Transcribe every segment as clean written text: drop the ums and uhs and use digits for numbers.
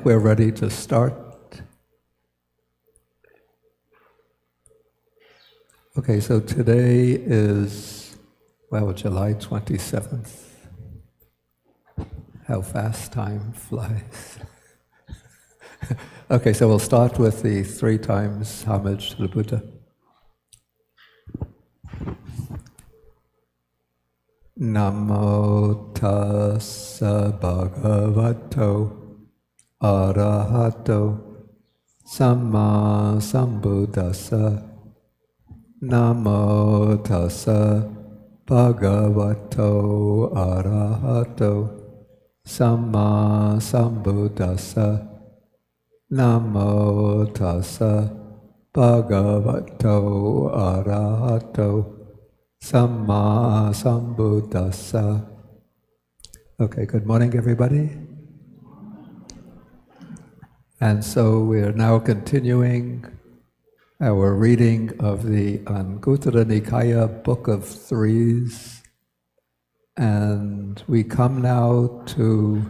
We're ready to start. Okay, so today is, July 27th. How fast time flies. Okay, so we'll start with the 3 times homage to the Buddha. Namo tassa bhagavato arahato samma sambuddhassa. Namo tassa bhagavato arahato samma sambuddhassa. Namo tassa bhagavato arahato samma sambuddhassa. Okay, good morning, everybody. And so we are now continuing our reading of the Anguttara Nikaya Book of Threes. And we come now to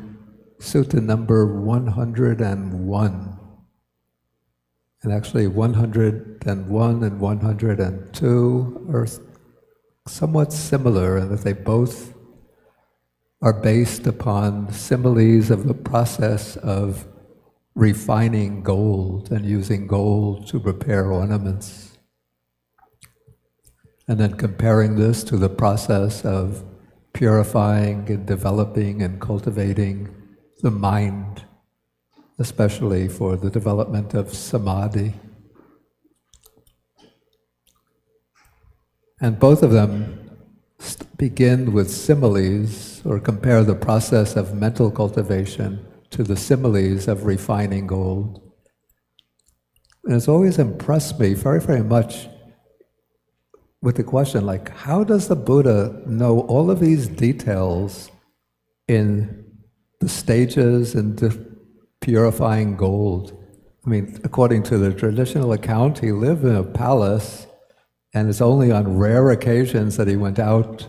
Sutta number 101. And actually 101 and 102 are somewhat similar in that they both are based upon similes of the process of refining gold and using gold to prepare ornaments. And then comparing this to the process of purifying and developing and cultivating the mind, especially for the development of Samadhi. And both of them begin with similes, or compare the process of mental cultivation to the similes of refining gold. And it's always impressed me very, very much with the question, like, how does the Buddha know all of these details in the stages and purifying gold? I mean, according to the traditional account, he lived in a palace, and it's only on rare occasions that he went out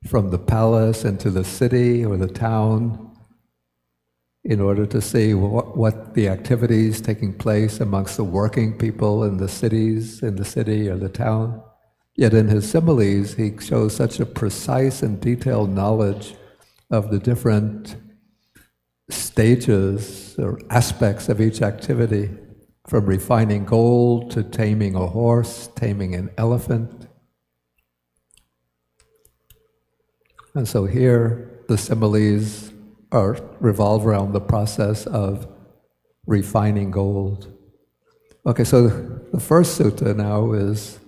from the palace into the city or the town in order to see what the activities taking place amongst the working people in the city or the town. Yet in his similes, he shows such a precise and detailed knowledge of the different stages or aspects of each activity, from refining gold to taming a horse, taming an elephant. And so here, the similes revolve around the process of refining gold. Okay, so the first sutta now is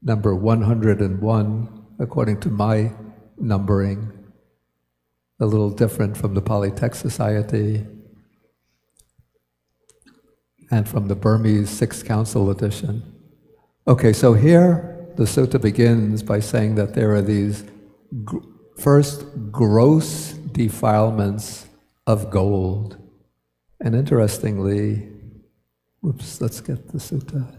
number 101, according to my numbering, a little different from the Pali Text Society and from the Burmese Sixth Council edition. Okay, so here the sutta begins by saying that there are these first gross defilements of gold. And interestingly, let's get the sutta.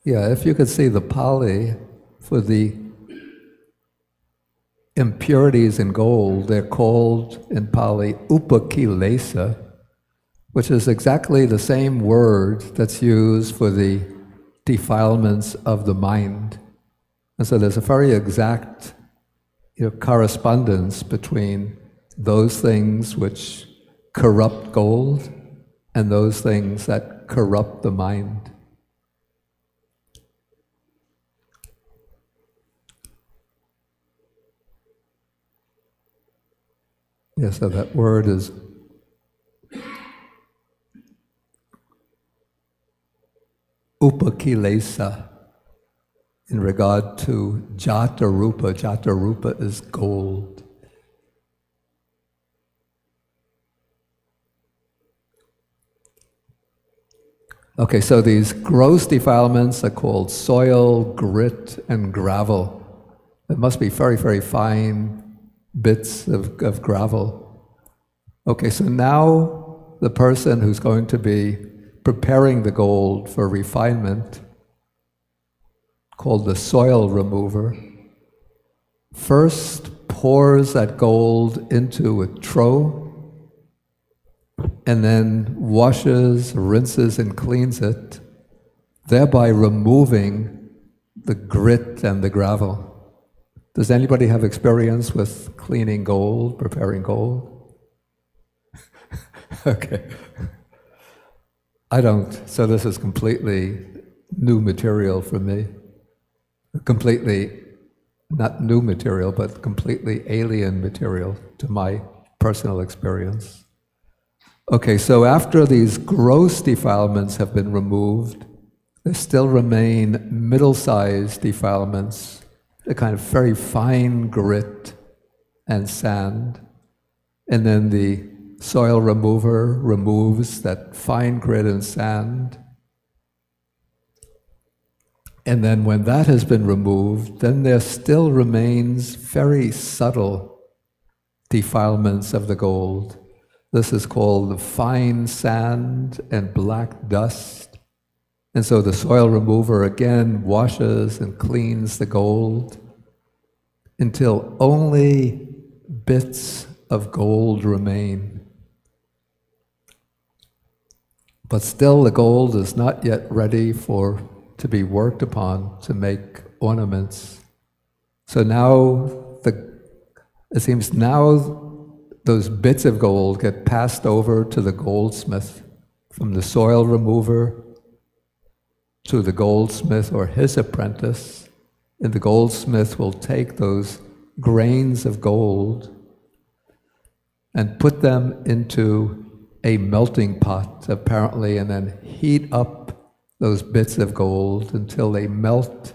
Yeah, if you could see the Pali for the impurities in gold, they're called in Pali upakilesa, which is exactly the same word that's used for the defilements of the mind. And so there's a very exact correspondence between those things which corrupt gold and those things that corrupt the mind. Yeah, so that word is upakilesa in regard to jata rupa. Jata rupa is gold. Okay, so these gross defilements are called soil, grit, and gravel. It must be very, very fine bits of gravel. Okay, so now the person who's going to be preparing the gold for refinement, called the soil remover, first pours that gold into a trough, and then washes, rinses, and cleans it, thereby removing the grit and the gravel. Does anybody have experience with cleaning gold, preparing gold? Okay. I don't, so this is completely new material for me. Completely, not new material, but completely alien material to my personal experience. Okay, so after these gross defilements have been removed, there still remain middle-sized defilements, a kind of very fine grit and sand. And then the soil remover removes that fine grit and sand. And then when that has been removed, then there still remains very subtle defilements of the gold. This is called the fine sand and black dust. And so the soil remover again washes and cleans the gold until only bits of gold remain. But still the gold is not yet ready to be worked upon to make ornaments. So now it seems now those bits of gold get passed over to the goldsmith, from the soil remover to the goldsmith or his apprentice, and the goldsmith will take those grains of gold and put them into a melting pot, apparently, and then heat up those bits of gold until they melt.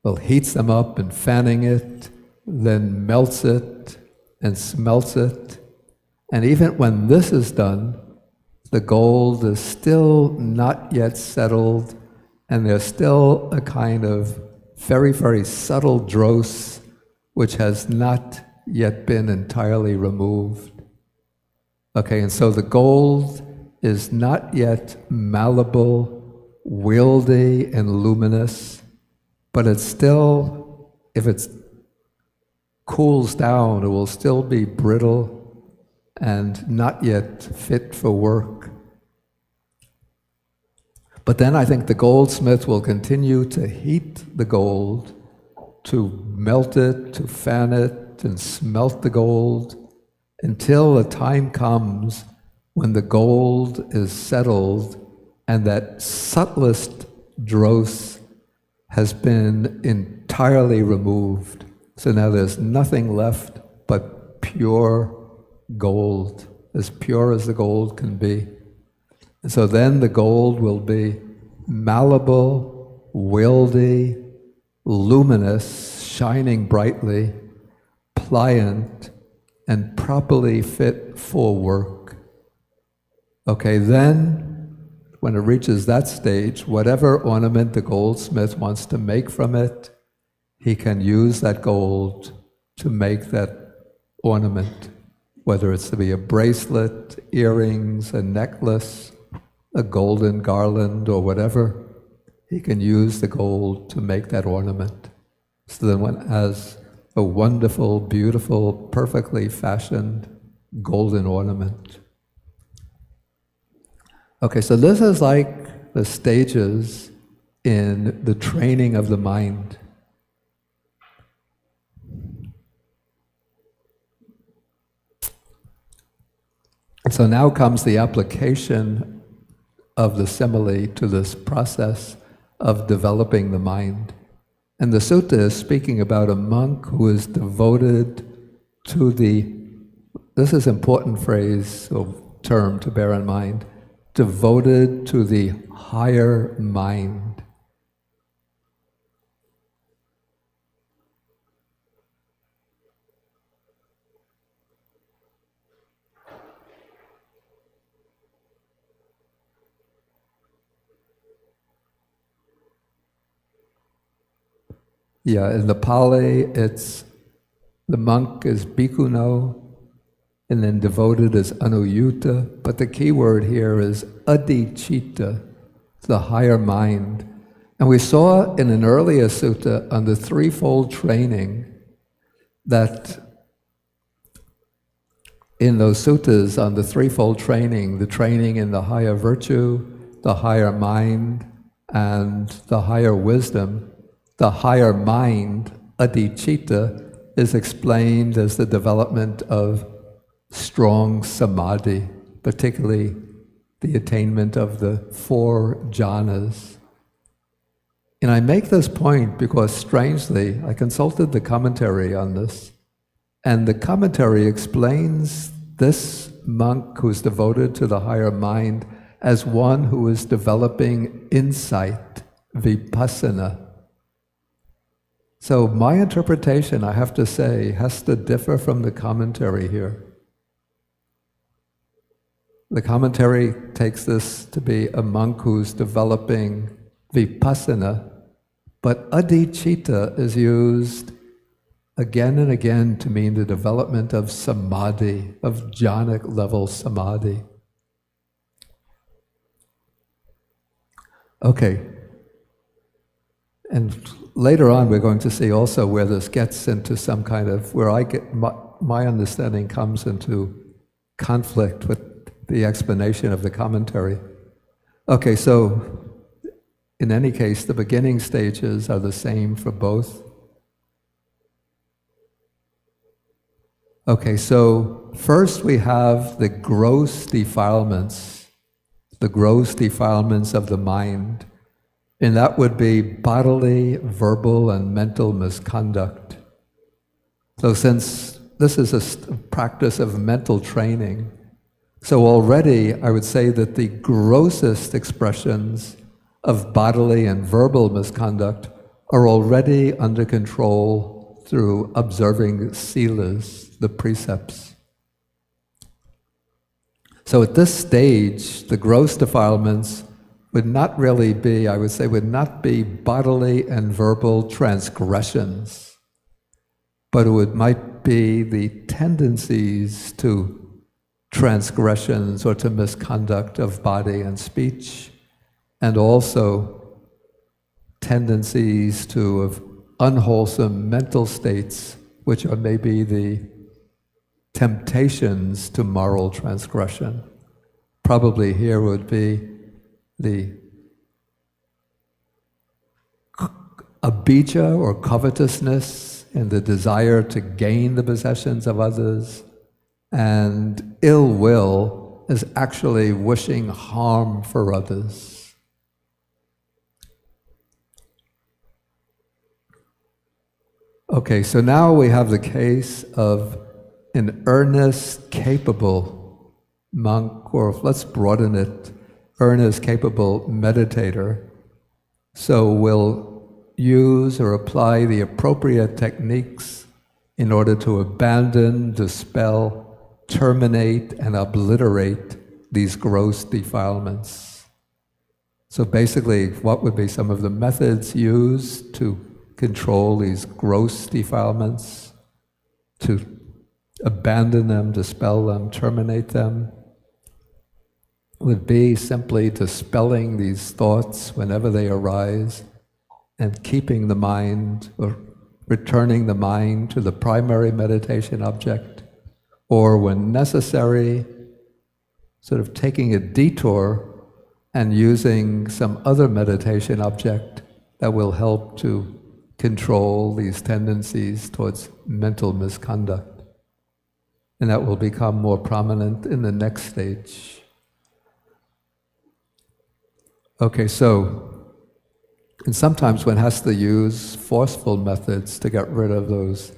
Well, heats them up and fanning it, then melts it and smelts it. And even when this is done, the gold is still not yet settled, and there's still a kind of very, very subtle dross which has not yet been entirely removed. Okay, and so the gold is not yet malleable, wieldy, and luminous, but it's still, if it cools down, it will still be brittle and not yet fit for work. But then I think the goldsmith will continue to heat the gold, to melt it, to fan it, and smelt the gold, until a time comes when the gold is settled and that subtlest dross has been entirely removed. So now there's nothing left but pure gold, as pure as the gold can be. And so then the gold will be malleable, wieldy, luminous, shining brightly, pliant, and properly fit for work. Okay, then when it reaches that stage, whatever ornament the goldsmith wants to make from it, he can use that gold to make that ornament, whether it's to be a bracelet, earrings, a necklace, a golden garland, or whatever. He can use the gold to make that ornament. So then one has a wonderful, beautiful, perfectly fashioned golden ornament. Okay, so this is like the stages in the training of the mind. So now comes the application of the simile to this process of developing the mind. And the sutta is speaking about a monk who is devoted to this is an important phrase or term to bear in mind, devoted to the higher mind. Yeah, in the Pali, the monk is bhikkhuno, and then devoted is anuyutta, but the key word here is adhicitta, the higher mind. And we saw in an earlier sutta on the threefold training that in those suttas on the threefold training, the training in the higher virtue, the higher mind, and the higher wisdom, the higher mind, adhicitta, is explained as the development of strong samadhi, particularly the attainment of the 4 jhanas. And I make this point because, strangely, I consulted the commentary on this, and the commentary explains this monk who's devoted to the higher mind as one who is developing insight, vipassana. So my interpretation, I have to say, has to differ from the commentary here. The commentary takes this to be a monk who's developing vipassana, but adhicitta is used again and again to mean the development of samadhi, of jhanic level samadhi. Okay. And later on we're going to see also where this gets into some kind of, where I get, my understanding comes into conflict with the explanation of the commentary. Okay, so in any case, the beginning stages are the same for both. Okay, so first we have the gross defilements of the mind, and that would be bodily, verbal, and mental misconduct. So since this is a practice of mental training, so already I would say that the grossest expressions of bodily and verbal misconduct are already under control through observing silas, the precepts. So at this stage, the gross defilements would not really be, I would say, would not be bodily and verbal transgressions, but it might be the tendencies to transgressions or to misconduct of body and speech, and also tendencies of unwholesome mental states, which are maybe the temptations to moral transgression. Probably here would be the abhijja or covetousness and the desire to gain the possessions of others, and ill will is actually wishing harm for others. Okay, so now we have the case of an earnest, capable monk, or let's broaden it, earnest, capable meditator. So we'll use or apply the appropriate techniques in order to abandon, dispel, terminate, and obliterate these gross defilements. So basically, what would be some of the methods used to control these gross defilements, to abandon them, dispel them, terminate them, would be simply dispelling these thoughts whenever they arise and keeping the mind, or returning the mind to the primary meditation object, or when necessary, sort of taking a detour and using some other meditation object that will help to control these tendencies towards mental misconduct. And that will become more prominent in the next stage. Okay, and sometimes one has to use forceful methods to get rid of those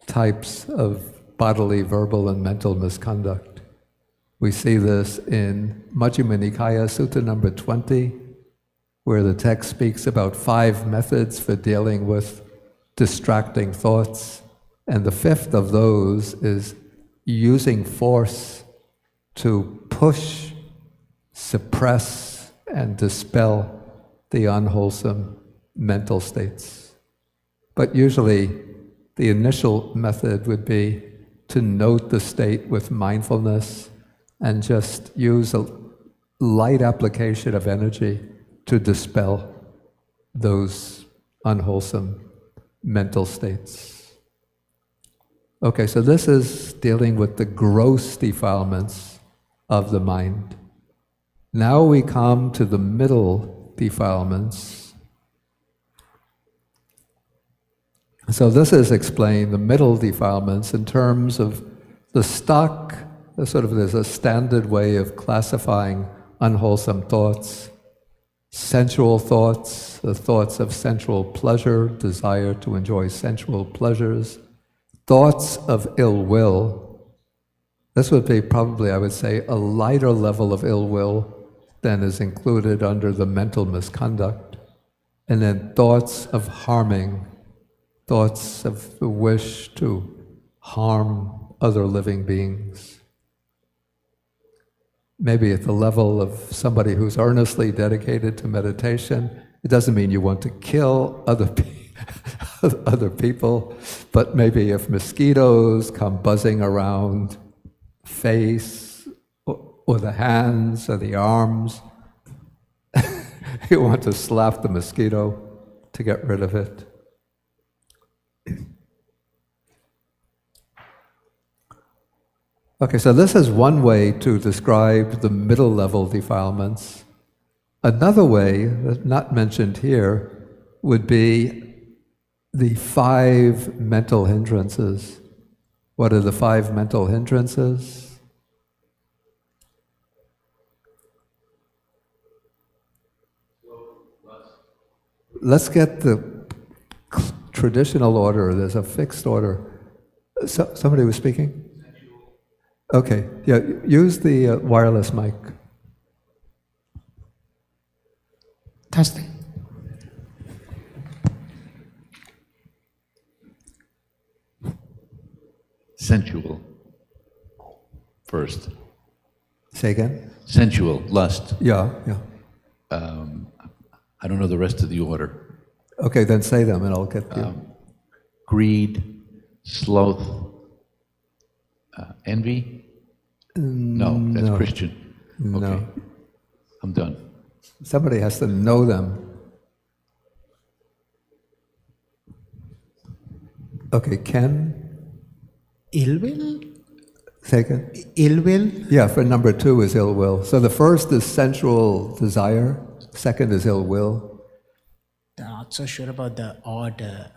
types of bodily, verbal, and mental misconduct. We see this in Majjhima Nikaya, Sutta number 20, where the text speaks about 5 methods for dealing with distracting thoughts. And the 5th of those is using force to push, suppress, and dispel the unwholesome mental states. But usually the initial method would be to note the state with mindfulness and just use a light application of energy to dispel those unwholesome mental states. Okay, so this is dealing with the gross defilements of the mind. Now we come to the middle defilements. So this is explained, the middle defilements, in terms of the stock, there's a standard way of classifying unwholesome thoughts, sensual thoughts, the thoughts of sensual pleasure, desire to enjoy sensual pleasures, thoughts of ill will. This would be probably, I would say, a lighter level of ill will than is included under the mental misconduct. And then thoughts of harming, thoughts of the wish to harm other living beings. Maybe at the level of somebody who's earnestly dedicated to meditation. It doesn't mean you want to kill other people, but maybe if mosquitoes come buzzing around face or the hands or the arms, you want to slap the mosquito to get rid of it. Okay, so this is one way to describe the middle level defilements. Another way, not mentioned here, would be the 5 mental hindrances. What are the 5 mental hindrances? Let's get the traditional order. There's a fixed order. Somebody was speaking? Okay, yeah, use the wireless mic. Testing. Sensual. First. Say again? Sensual, lust. Yeah. I don't know the rest of the order. Okay, then say them and I'll get you. Greed, sloth, envy? No, that's no. Christian. Okay. No. I'm done. Somebody has to know them. Okay, Ken? Ill will? Say again? Ill will? Yeah, for number 2 is ill will. So the first is sensual desire, second is ill will. Not so sure about the order.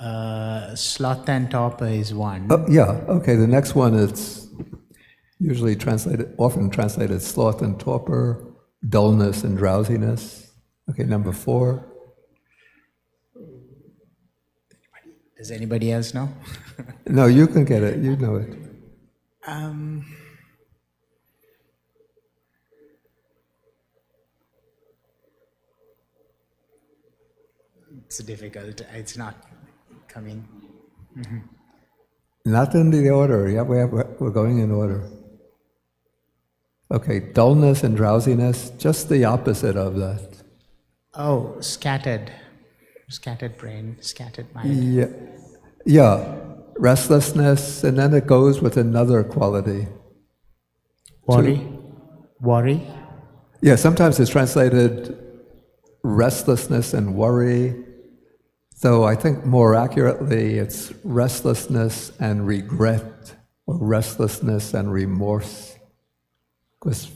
Sloth and torpor is 1. Oh, yeah, okay, the next one is usually often translated sloth and torpor, dullness and drowsiness. Okay, number 4. Does anybody else know? No, you can get it, you know it. It's difficult. It's not coming. Mm-hmm. Not in the order, yeah, we're going in order. Okay, dullness and drowsiness, just the opposite of that. Oh, scattered brain, scattered mind. Yeah, restlessness, and then it goes with another quality. Worry. Yeah, sometimes it's translated restlessness and worry, though I think more accurately it's restlessness and regret, or restlessness and remorse. Because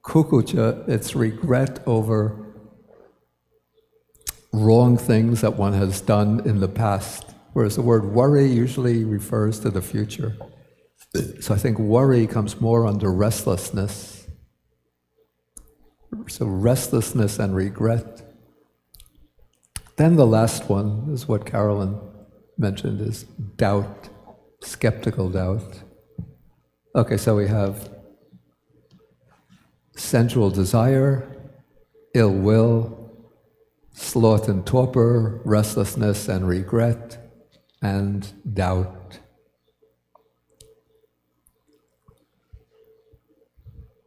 kukucha, it's regret over wrong things that one has done in the past, whereas the word worry usually refers to the future. So I think worry comes more under restlessness. So restlessness and regret. Then the last one is what Carolyn mentioned, is doubt, skeptical doubt. Okay, so we have sensual desire, ill will, sloth and torpor, restlessness and regret, and doubt.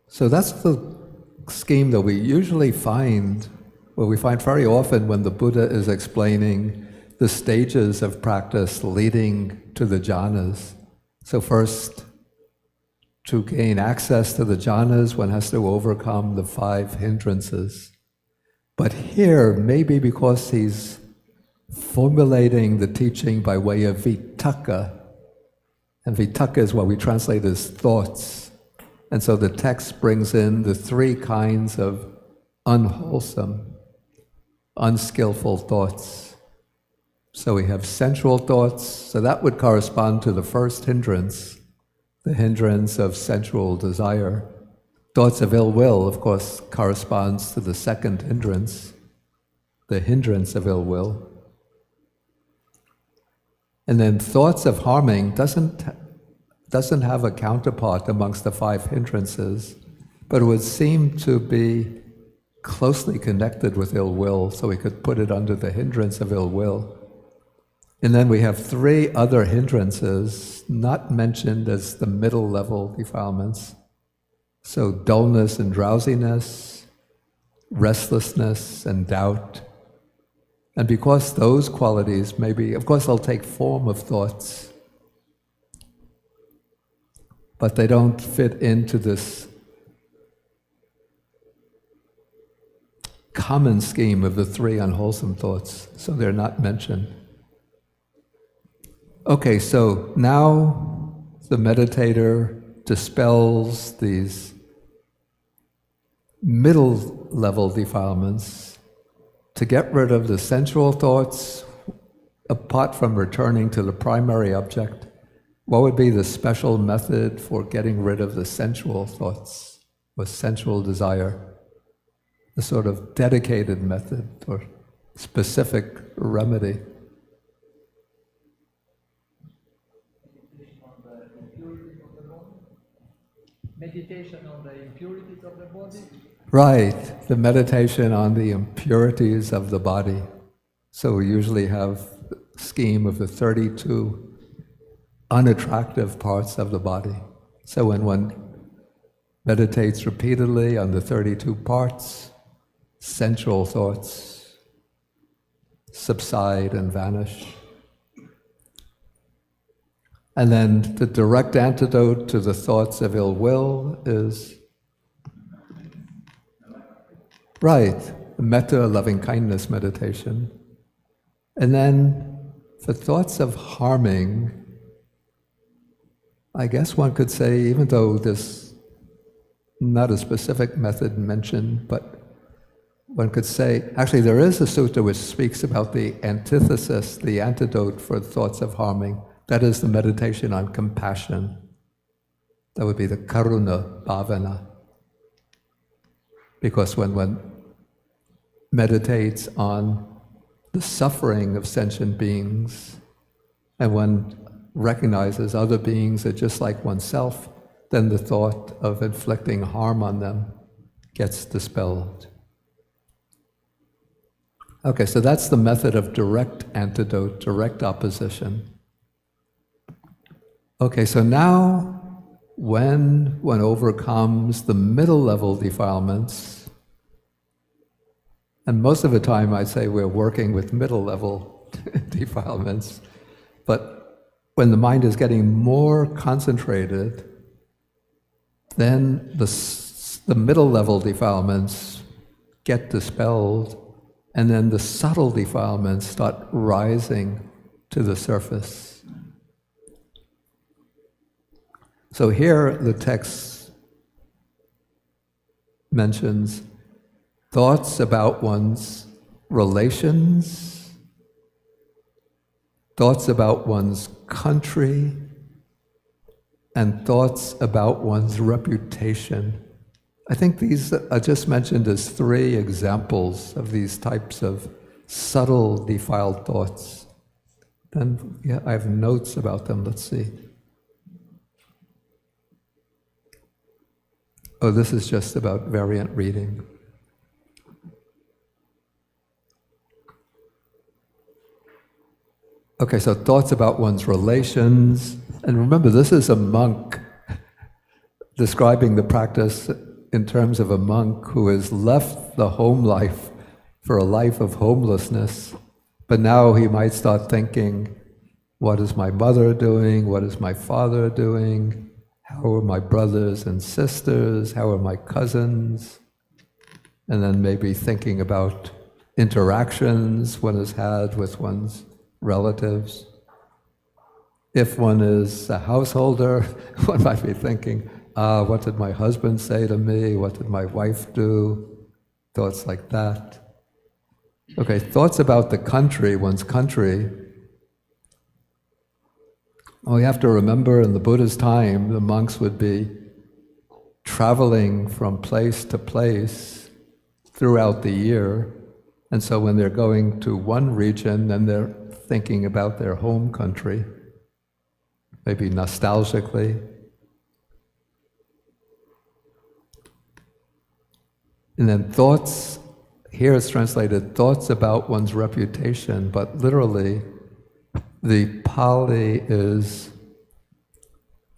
So that's the scheme that we usually find, well, we find very often when the Buddha is explaining the stages of practice leading to the jhanas. So first, to gain access to the jhanas, one has to overcome the 5 hindrances. But here, maybe because he's formulating the teaching by way of vitakka, and vitakka is what we translate as thoughts. And so the text brings in the 3 kinds of unwholesome, unskillful thoughts. So we have sensual thoughts, so that would correspond to the first hindrance, the hindrance of sensual desire. Thoughts of ill will, of course, corresponds to the second hindrance, the hindrance of ill will. And then thoughts of harming doesn't have a counterpart amongst the 5 hindrances, but it would seem to be closely connected with ill will, so we could put it under the hindrance of ill will. And then we have 3 other hindrances not mentioned as the middle level defilements. So dullness and drowsiness, restlessness and doubt. And because those qualities maybe, of course they'll take form of thoughts, but they don't fit into this common scheme of the 3 unwholesome thoughts, so they're not mentioned. Okay, so now the meditator dispels these middle level defilements to get rid of the sensual thoughts, apart from returning to the primary object. What would be the special method for getting rid of the sensual thoughts or sensual desire? A sort of dedicated method or specific remedy. Meditation on the impurities of the body. Right, the meditation on the impurities of the body. So we usually have a scheme of the 32 unattractive parts of the body. So when one meditates repeatedly on the 32 parts, sensual thoughts subside and vanish. And then the direct antidote to the thoughts of ill will is, right, metta, loving-kindness meditation. And then for thoughts of harming, I guess one could say, even though there's not a specific method mentioned, but one could say, actually there is a sutta which speaks about the antithesis, the antidote for thoughts of harming. That is the meditation on compassion. That would be the karuna bhavana. Because when one meditates on the suffering of sentient beings, and one recognizes other beings are just like oneself, then the thought of inflicting harm on them gets dispelled. Okay, so that's the method of direct antidote, direct opposition. Okay, so now when one overcomes the middle level defilements, and most of the time I'd say we're working with middle level defilements, but when the mind is getting more concentrated, then the middle level defilements get dispelled, and then the subtle defilements start rising to the surface. So here the text mentions thoughts about one's relations, thoughts about one's country, and thoughts about one's reputation. I think these are just mentioned as 3 examples of these types of subtle defiled thoughts. Then, yeah, I have notes about them. Let's see. Oh, this is just about variant reading. Okay, so thoughts about one's relations. And remember, this is a monk describing the practice in terms of a monk who has left the home life for a life of homelessness. But now he might start thinking, what is my mother doing? What is my father doing? How are my brothers and sisters? How are my cousins? And then maybe thinking about interactions one has had with one's relatives. If one is a householder, one might be thinking, what did my husband say to me? What did my wife do? Thoughts like that. Okay, thoughts about the country, one's country. Well, you have to remember in the Buddha's time, the monks would be traveling from place to place throughout the year. And so when they're going to one region, then they're thinking about their home country, maybe nostalgically. And then thoughts, here it's translated, thoughts about one's reputation, but literally the Pali is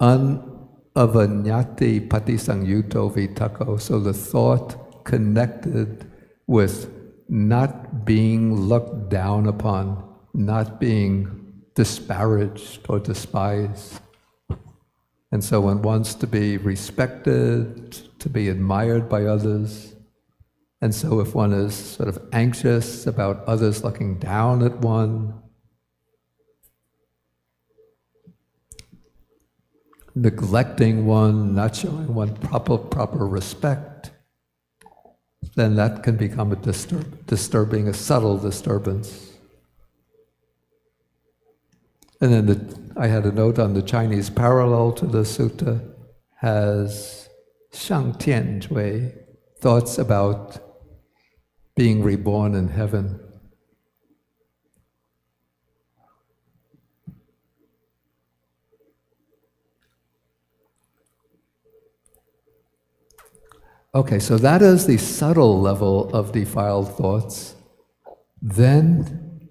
anavanyati patisangyuto vitako, so the thought connected with not being looked down upon, not being disparaged or despised. And so one wants to be respected, to be admired by others. And so if one is sort of anxious about others looking down at one, neglecting one, not showing one proper respect, then that can become a disturbing, a subtle disturbance. And then I had a note on the Chinese parallel to the sutta has Shang Tian Zhui, thoughts about being reborn in heaven. Okay, so that is the subtle level of defiled thoughts. Then,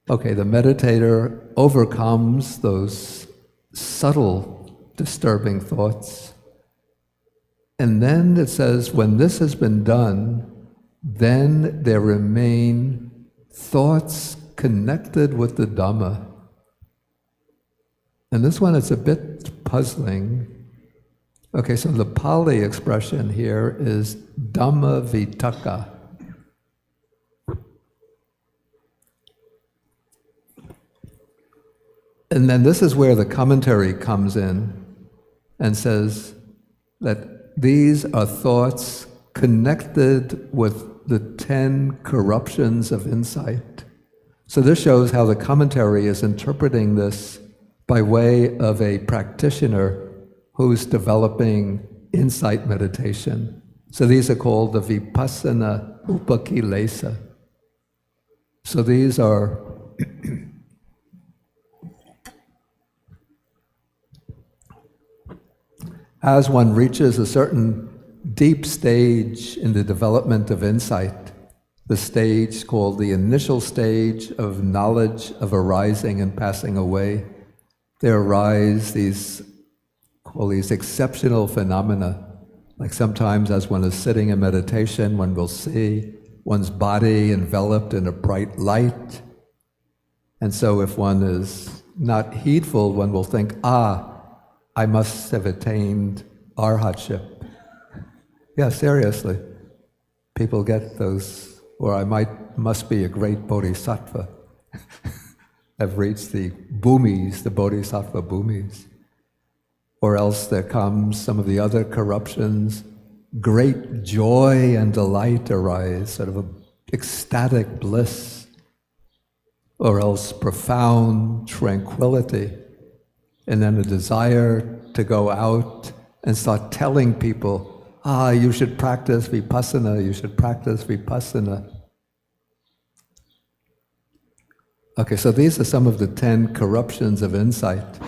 okay, the meditator overcomes those subtle, disturbing thoughts. And then it says, when this has been done, then there remain thoughts connected with the Dhamma. And this one is a bit puzzling. Okay, so the Pali expression here is Dhamma Vitaka. And then this is where the commentary comes in and says that these are thoughts connected with the 10 corruptions of insight. So this shows how the commentary is interpreting this by way of a practitioner who's developing insight meditation. So these are called the Vipassana Upakilesa. So these are as one reaches a certain deep stage in the development of insight, the stage called the initial stage of knowledge of arising and passing away, there arise these exceptional phenomena. Like sometimes as one is sitting in meditation, one will see one's body enveloped in a bright light. And so if one is not heedful, one will think, I must have attained arhatship. Yeah, seriously. People get those, or I must be a great bodhisattva. I've reached the bhumis, the bodhisattva bhumis. Or else there comes some of the other corruptions, great joy and delight arise, sort of a ecstatic bliss, or else profound tranquility, and then a desire to go out and start telling people, you should practice vipassana, you should practice vipassana. Okay, so these are some of the 10 corruptions of insight.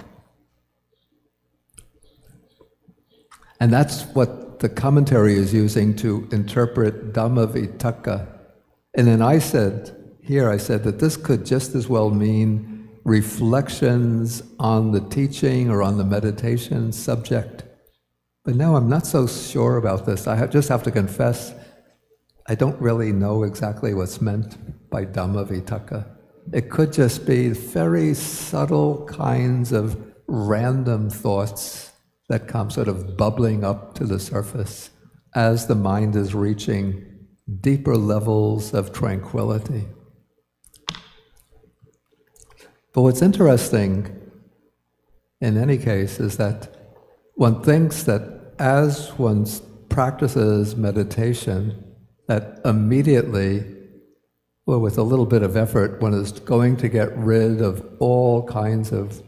And that's what the commentary is using to interpret Dhamma Vitakka. And then I said that this could just as well mean reflections on the teaching or on the meditation subject. But now I'm not so sure about this. Just have to confess, I don't really know exactly what's meant by Dhamma Vitakka. It could just be very subtle kinds of random thoughts that come sort of bubbling up to the surface as the mind is reaching deeper levels of tranquility. But what's interesting, in any case, is that one thinks that as one practices meditation, that immediately, well, with a little bit of effort, one is going to get rid of all kinds of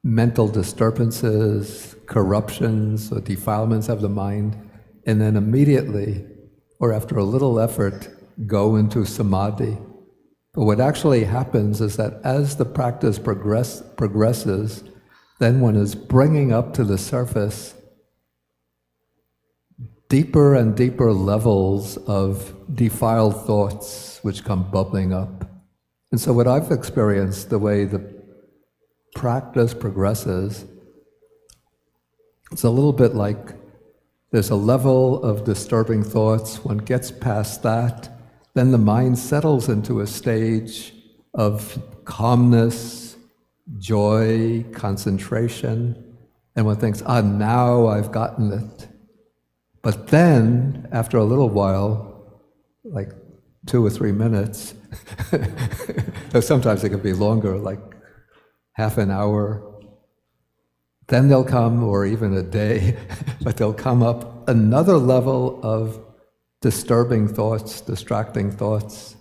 mental disturbances, corruptions, or defilements of the mind, and then immediately, or after a little effort, go into samadhi. But what actually happens is that as the practice progresses, then one is bringing up to the surface deeper and deeper levels of defiled thoughts which come bubbling up. And so what I've experienced, the way the practice progresses, it's a little bit like there's a level of disturbing thoughts. One gets past that, then the mind settles into a stage of calmness, joy, concentration, and one thinks, now I've gotten it. But then, after a little while, like 2 or 3 minutes, or sometimes it can be longer, like half an hour, then they'll come, or even a day, but they'll come up another level of disturbing thoughts, distracting thoughts,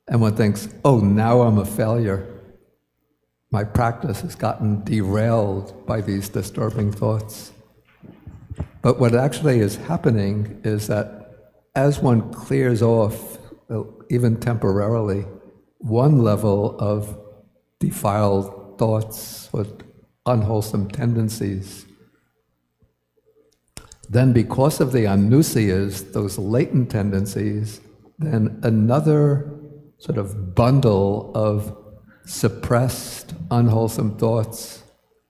and one thinks, now I'm a failure. My practice has gotten derailed by these disturbing thoughts. But what actually is happening is that as one clears off, even temporarily, one level of defiled thoughts or unwholesome tendencies, then because of the anusayas, those latent tendencies, then another sort of bundle of suppressed, unwholesome thoughts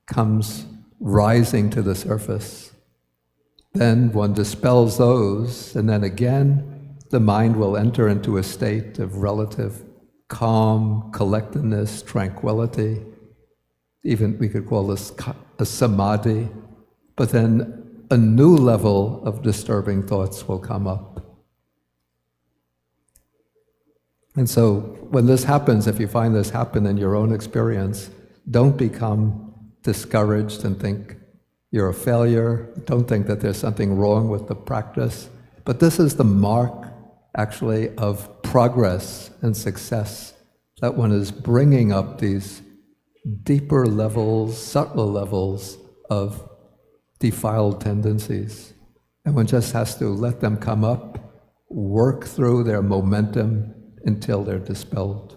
comes rising to the surface. Then one dispels those, and then again, the mind will enter into a state of relative calm, collectedness, tranquility. Even we could call this a samadhi. But then a new level of disturbing thoughts will come up. And so when this happens, if you find this happen in your own experience, don't become discouraged and think you're a failure. Don't think that there's something wrong with the practice. But this is the mark, actually, of progress and success, that one is bringing up these deeper levels, subtler levels of defiled tendencies. And one just has to let them come up, work through their momentum until they're dispelled.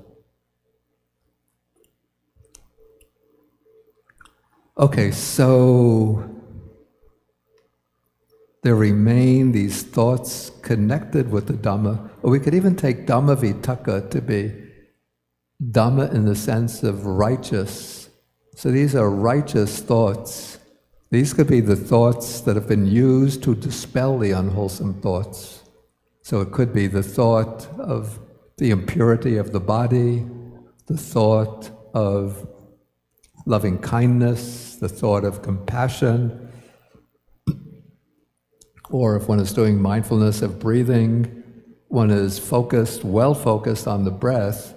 Okay, so there remain these thoughts connected with the Dhamma, or we could even take Dhamma Vitakka to be Dhamma in the sense of righteous. So these are righteous thoughts. These could be the thoughts that have been used to dispel the unwholesome thoughts. So it could be the thought of the impurity of the body, the thought of loving kindness, the thought of compassion, or if one is doing mindfulness of breathing, one is focused, well focused on the breath,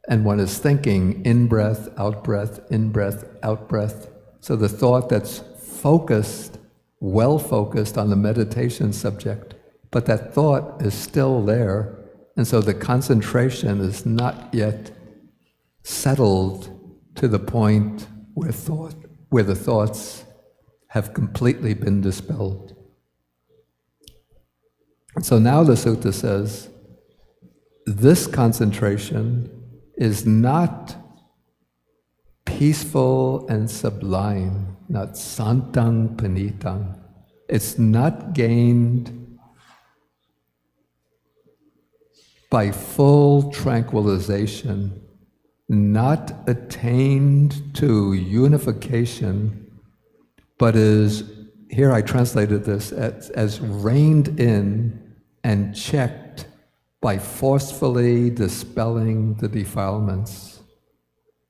and one is thinking in-breath, out-breath, in-breath, out-breath. So the thought that's focused, well focused on the meditation subject but that thought is still there, and so the concentration is not yet settled to the point where the thoughts have completely been dispelled. And so now the sutta says, this concentration is not peaceful and sublime, not santang panitang. It's not gained by full tranquilization, not attained to unification, but is, here I translated this as reined in and checked by forcefully dispelling the defilements.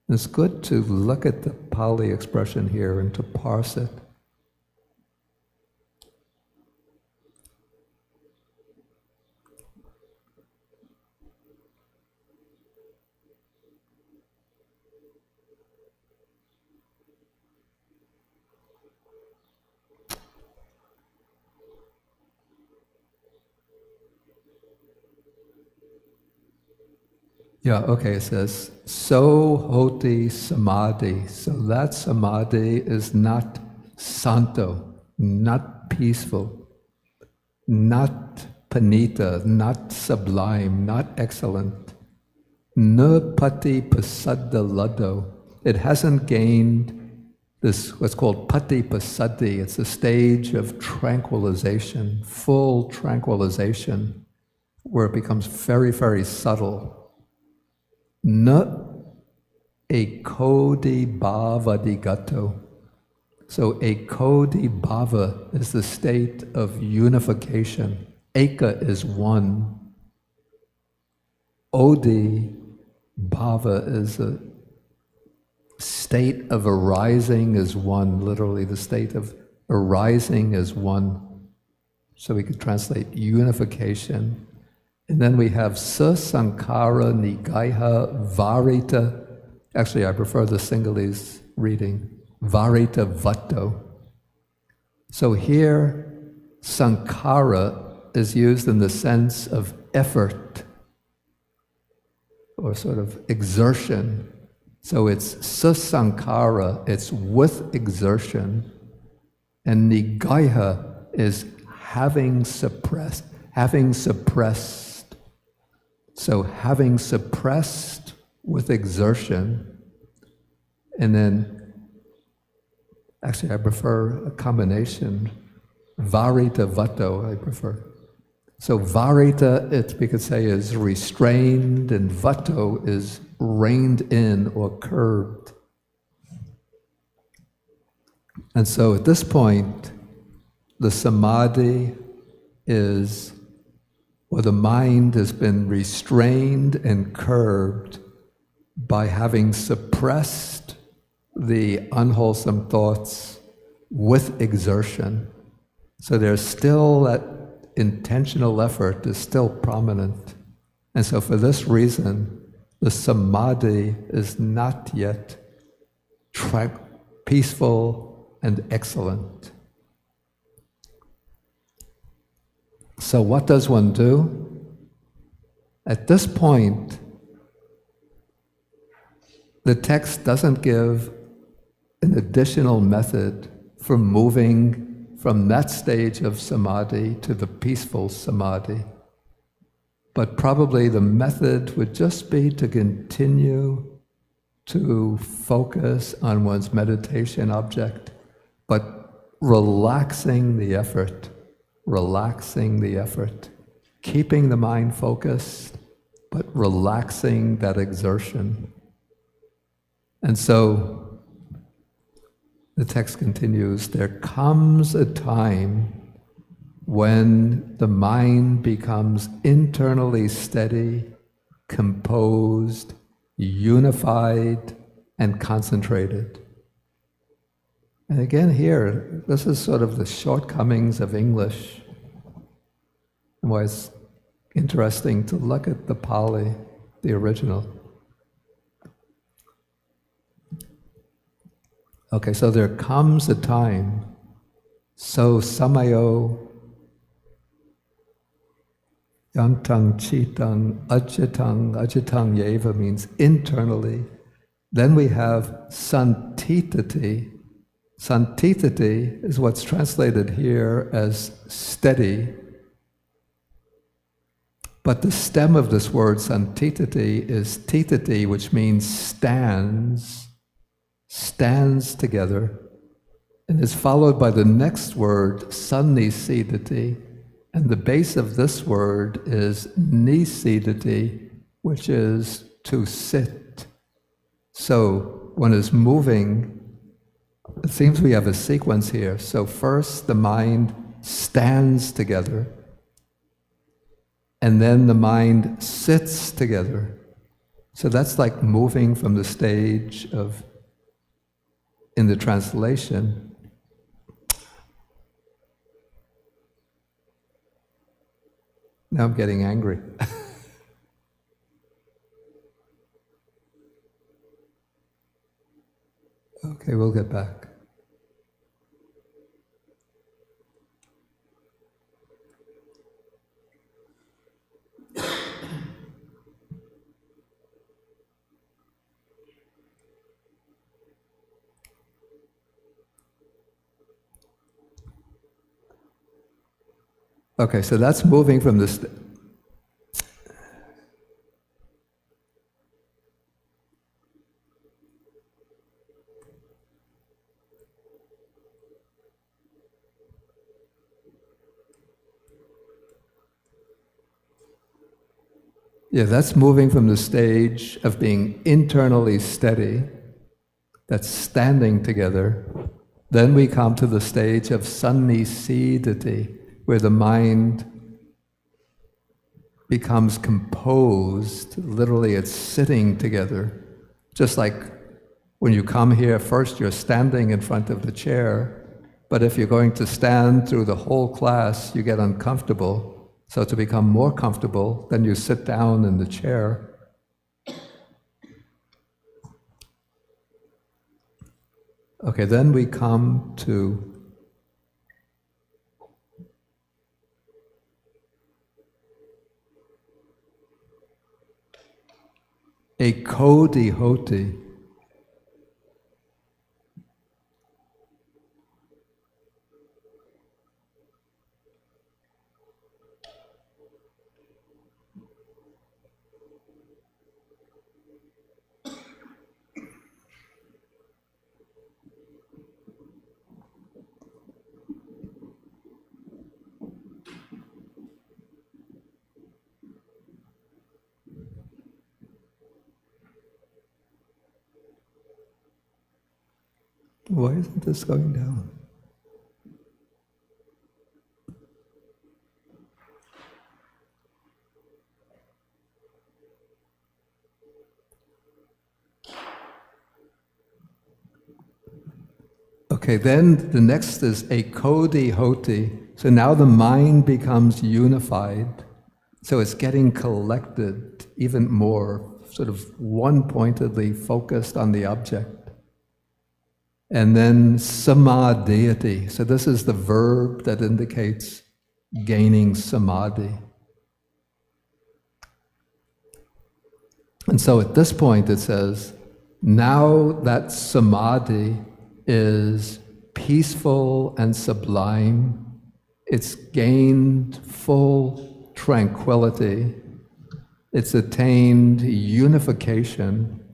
It's good to look at the Pali expression here and to parse it. Yeah, okay, it says, so hoti samadhi. So that samadhi is not santo, not peaceful, not panita, not sublime, not excellent. Na pati pasadda lado. It hasn't gained this, what's called pati pasaddi. It's a stage of tranquilization, full tranquilization, where it becomes very, very subtle. Na ekodi bhava digato. So ekodi bhava is the state of unification. Eka is one. Odi bhava is a state of arising as one, literally the state of arising as one. So we could translate unification. And then we have Sasankhara Nikaya Varita. Actually, I prefer the Singhalese reading. Varita Vatto. So here, Sankhara is used in the sense of effort, or sort of exertion. So it's Sasankhara, it's with exertion. And Nikaya is having suppressed. So having suppressed with exertion, and then, actually I prefer a combination, varita vatto I prefer. So varita, we could say, is restrained, and vatto is reined in or curbed. And so at this point, the samadhi is, or the mind has been restrained and curbed by having suppressed the unwholesome thoughts with exertion. So there's still that intentional effort is still prominent. And so for this reason, the samadhi is not yet peaceful and excellent. So what does one do? At this point, the text doesn't give an additional method for moving from that stage of samadhi to the peaceful samadhi. But probably the method would just be to continue to focus on one's meditation object, but relaxing the effort, keeping the mind focused, but relaxing that exertion. And so the text continues, there comes a time when the mind becomes internally steady, composed, unified, and concentrated. And again here, this is sort of the shortcomings of English, and why it's interesting to look at the Pali, the original. Okay, so there comes a time, so samayo Yantang chitang ajitang. Ajitang yeva means internally. Then we have santitati. Santitati is what's translated here as steady. But the stem of this word santitati is titati, which means stands together, and is followed by the next word, sannisidati, and the base of this word is nisidati, which is to sit. So one is moving. It seems we have a sequence here. So first the mind stands together, and then the mind sits together. So that's like moving from the stage of, in the translation, now I'm getting angry. Okay, we'll get back. Okay, so that's moving from this. Yeah, that's moving from the stage of being internally steady, that's standing together. Then we come to the stage of sannisidati, where the mind becomes composed. Literally, it's sitting together. Just like when you come here, first you're standing in front of the chair, but if you're going to stand through the whole class, you get uncomfortable. So to become more comfortable, then you sit down in the chair. Okay, then we come to a kodihoti. Why isn't this going down? Okay, then the next is a kodihoti. So now the mind becomes unified. So it's getting collected even more, sort of one-pointedly focused on the object. And then samadhiyati. So this is the verb that indicates gaining samadhi. And so at this point it says, now that samadhi is peaceful and sublime, it's gained full tranquility, it's attained unification,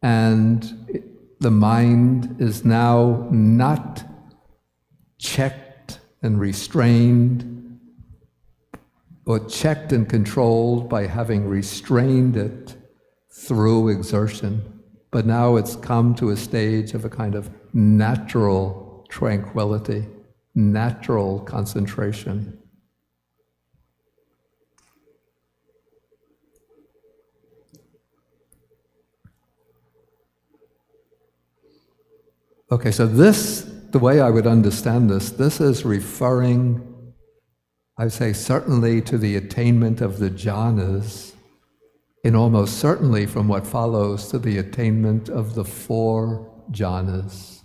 and the mind is now not checked and restrained, or checked and controlled by having restrained it through exertion, but now it's come to a stage of a kind of natural tranquility, natural concentration. Okay, so this, the way I would understand this is referring, I would say, certainly to the attainment of the jhanas, and almost certainly from what follows to the attainment of the 4 jhanas.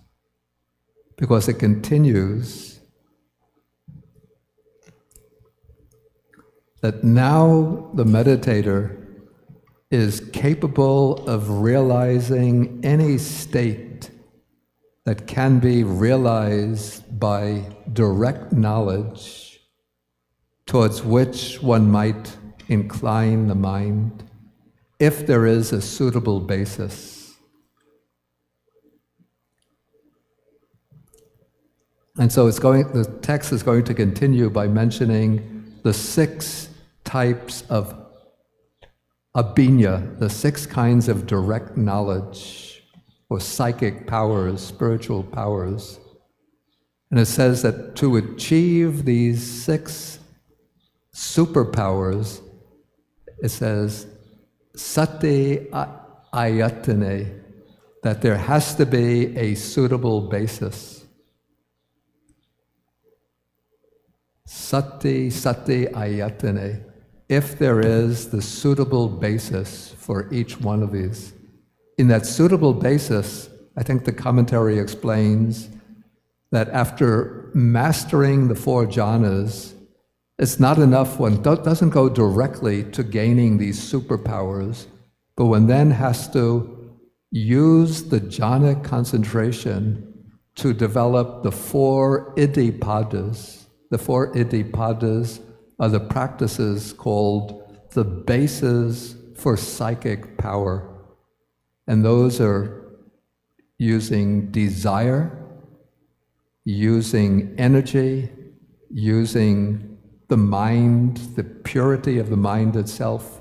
Because it continues, that now the meditator is capable of realizing any state that can be realized by direct knowledge towards which one might incline the mind if there is a suitable basis. And so the text is going to continue by mentioning the 6 types of abhinya, the 6 kinds of direct knowledge, or psychic powers, spiritual powers. And it says that to achieve these 6 superpowers, it says, sati ayatane, that there has to be a suitable basis. Sati ayatane, if there is the suitable basis for each one of these. In that suitable basis, I think the commentary explains that after mastering the 4 jhanas, it's not enough, one doesn't go directly to gaining these superpowers, but one then has to use the jhana concentration to develop the 4 iddhipadas. The 4 iddhipadas are the practices called the bases for psychic power. And those are using desire, using energy, using the mind, the purity of the mind itself,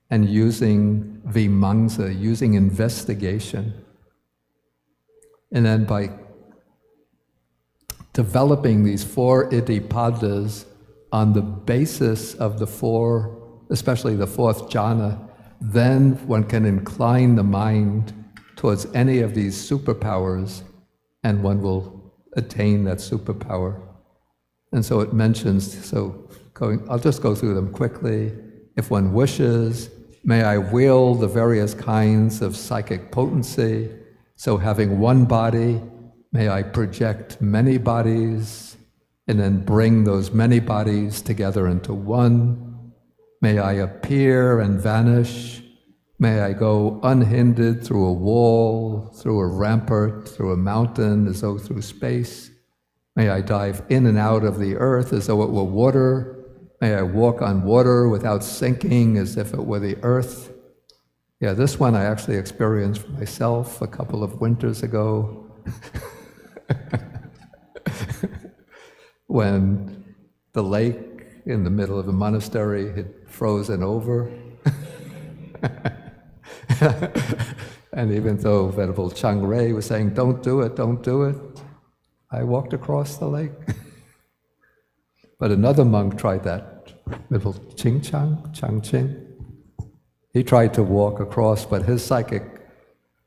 and using vimamsa, using investigation. And then by developing these 4 iddhipadas on the basis of the 4, especially the 4th jhana, then one can incline the mind towards any of these superpowers, and one will attain that superpower. And so it mentions, I'll just go through them quickly. If one wishes, may I wield the various kinds of psychic potency. So having one body, may I project many bodies, and then bring those many bodies together into one. May I appear and vanish. May I go unhindered through a wall, through a rampart, through a mountain, as though through space. May I dive in and out of the earth as though it were water. May I walk on water without sinking as if it were the earth. Yeah, this one I actually experienced for myself a couple of winters ago. When the lake in the middle of the monastery had frozen over. And even though Venerable Chang-Rei was saying, don't do it, I walked across the lake. But another monk tried that, Venerable Chang-Ching. He tried to walk across, but his psychic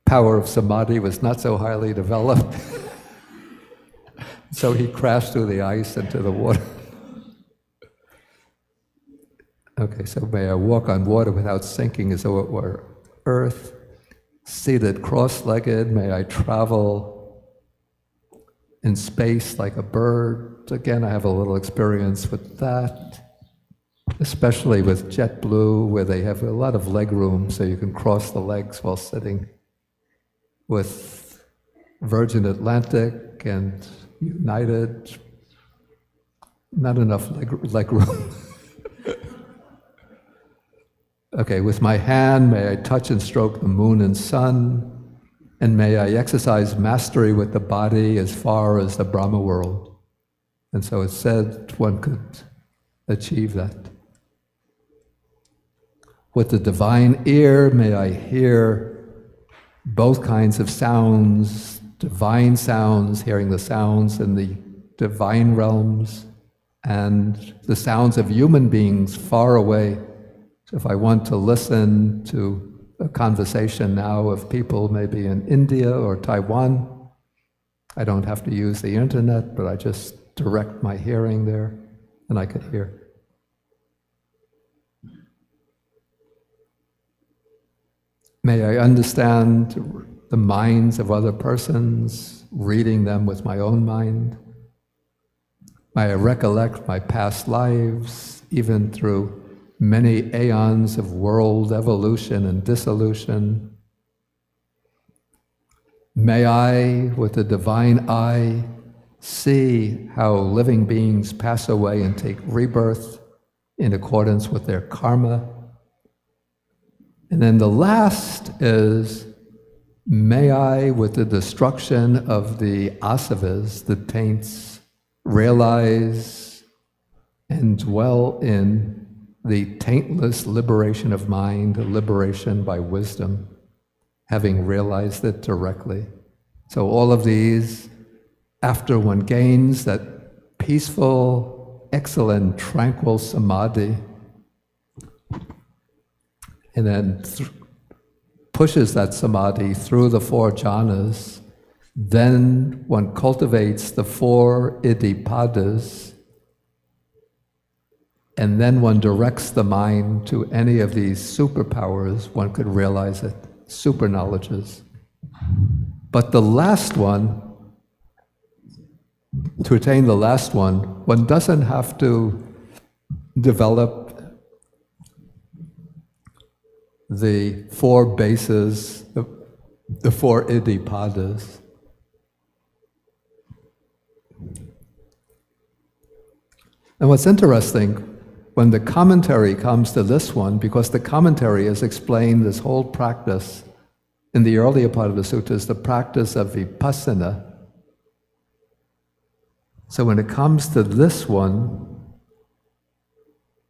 power of samadhi was not so highly developed. So he crashed through the ice into the water. Okay, so may I walk on water without sinking as though it were earth. Seated cross-legged, may I travel in space like a bird. Again, I have a little experience with that, especially with JetBlue, where they have a lot of leg room, so you can cross the legs while sitting. With Virgin Atlantic and United, not enough leg room. Okay, with my hand, may I touch and stroke the moon and sun, and may I exercise mastery with the body as far as the Brahma world. And so it said one could achieve that. With the divine ear, may I hear both kinds of sounds, divine sounds, hearing the sounds in the divine realms, and the sounds of human beings far away. So if I want to listen to a conversation now of people maybe in India or Taiwan, I don't have to use the internet, but I just direct my hearing there, and I could hear. May I understand the minds of other persons, reading them with my own mind. May I recollect my past lives, even through many aeons of world evolution and dissolution. May I, with the divine eye, see how living beings pass away and take rebirth in accordance with their karma. And then the last is, may I, with the destruction of the asavas, the taints, realize and dwell in the taintless liberation of mind, liberation by wisdom, having realized it directly. So all of these, after one gains that peaceful, excellent, tranquil samadhi, and then pushes that samadhi through the four jhanas, then one cultivates the four iddhipadas, and then one directs the mind to any of these superpowers, one could realize it, super knowledges. But the last one, to attain the last one doesn't have to develop the four bases, the four iddhipadas. And what's interesting, when the commentary comes to this one, because the commentary has explained this whole practice in the earlier part of the suttas, the practice of vipassana. So when it comes to this one,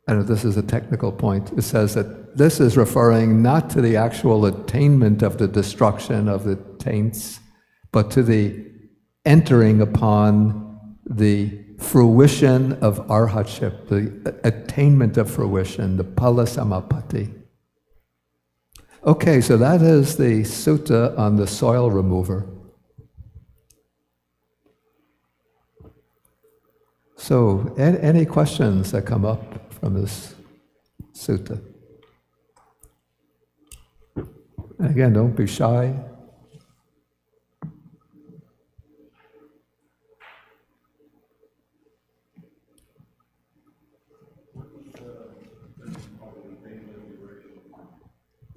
I know this is a technical point, it says that this is referring not to the actual attainment of the destruction of the taints, but to the entering upon the fruition of arhatship, the attainment of fruition, the phala samapatti. Okay, so that is the sutta on the soil remover. So, any questions that come up from this sutta? Again, don't be shy.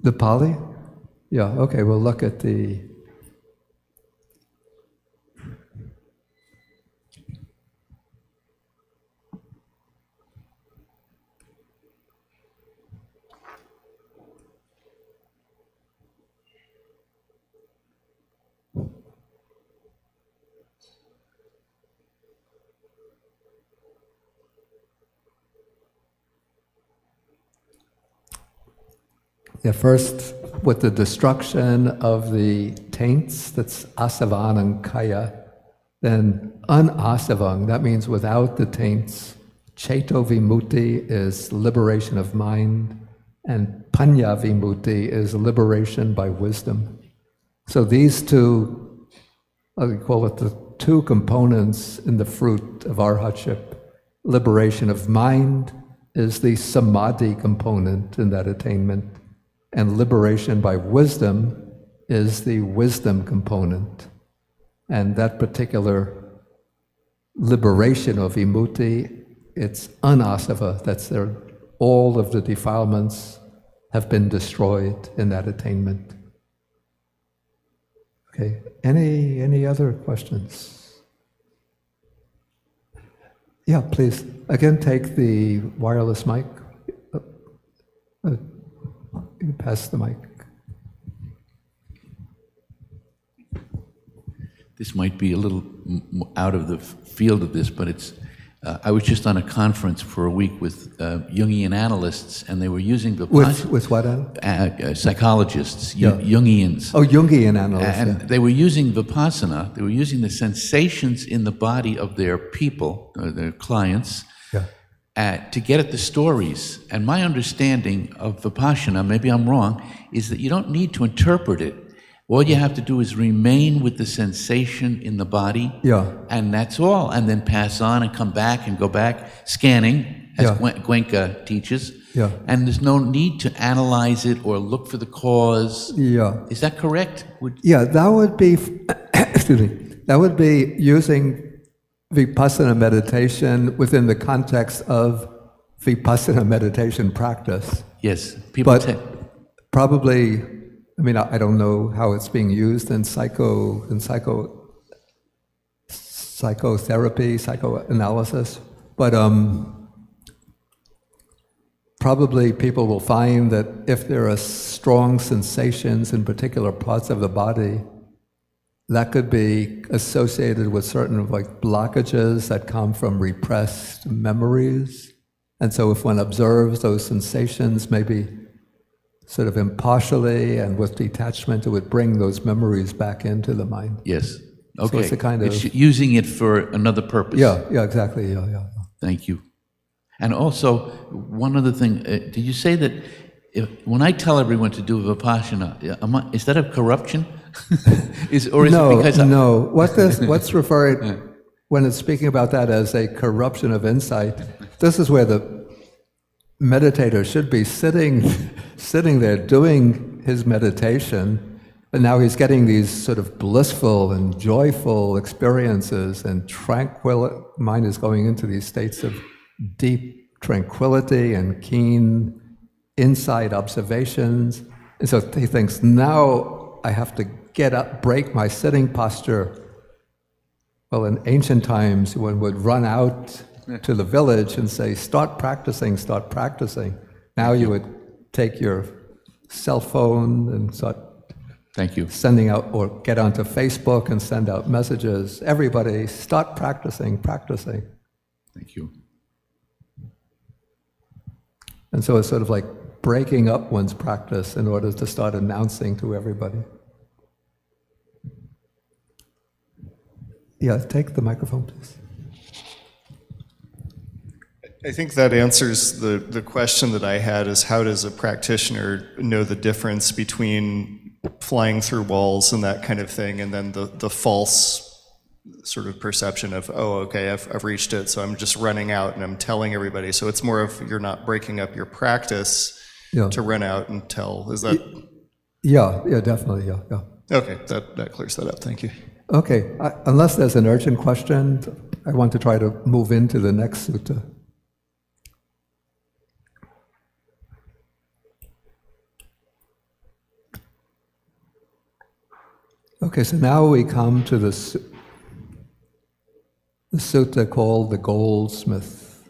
The Pali? Yeah, okay, we'll look at the... Yeah, first, with the destruction of the taints, that's asava-Nikaya, then unasavang, that means without the taints. Ceto vimutti is liberation of mind, and panya vimutti is liberation by wisdom. So these two, I call it the two components in the fruit of arhatship. Liberation of mind is the samadhi component in that attainment, and liberation by wisdom is the wisdom component. And that particular liberation of vimutti, it's anasava, that's there. All of the defilements have been destroyed in that attainment. Okay, any other questions? Yeah, please. Again, take the wireless mic. You pass the mic. This might be a little out of the field of this, but it's. I was just on a conference for a week with Jungian analysts, and they were using the with what? Psychologists, Yeah. Jungians. Oh, Jungian analysts. And they were using vipassana. They were using the sensations in the body of their people, their clients, to get at the stories. And my understanding of vipassana, maybe I'm wrong, is that you don't need to interpret it. All you have to do is remain with the sensation in the body, and that's all. And then pass on and come back and go back, scanning, as Goenka teaches. And there's no need to analyze it or look for the cause. Is that correct? That would be, excuse me, that would be using vipassana meditation within the context of vipassana meditation practice. Yes, people But probably, I mean, I don't know how it's being used in psychotherapy, psychoanalysis, but probably people will find that if there are strong sensations in particular parts of the body, that could be associated with certain like blockages that come from repressed memories. And so if one observes those sensations, maybe sort of impartially and with detachment, it would bring those memories back into the mind. Yes. So Okay. it's a kind of... It's using it for another purpose. Yeah, exactly, yeah. Thank you. And also, one other thing, did you say that when I tell everyone to do Vipassana, is that a corruption? Is it because... No. What's referring, when it's speaking about that as a corruption of insight, this is where the meditator should be sitting there doing his meditation, but now he's getting these sort of blissful and joyful experiences, and tranquil mind is going into these states of deep tranquility and keen insight observations. And so he thinks, now I have to get up, break my sitting posture. Well, in ancient times, one would run out to the village and say, start practicing. Now you would take your cell phone and start sending out, or get onto Facebook and send out messages. Everybody, start practicing. Thank you. And so it's sort of like breaking up one's practice in order to start announcing to everybody. Yeah, take the microphone, please. I think that answers the question that I had, is how does a practitioner know the difference between flying through walls and that kind of thing, and then the false sort of perception of, oh, okay, I've reached it, so I'm just running out and I'm telling everybody. So it's more of, you're not breaking up your practice to run out and tell. Is that? Yeah, definitely, yeah. Okay, that clears that up. Thank you. Okay, unless there's an urgent question, I want to try to move into the next sutta. Okay, so now we come to the sutta called the Goldsmith.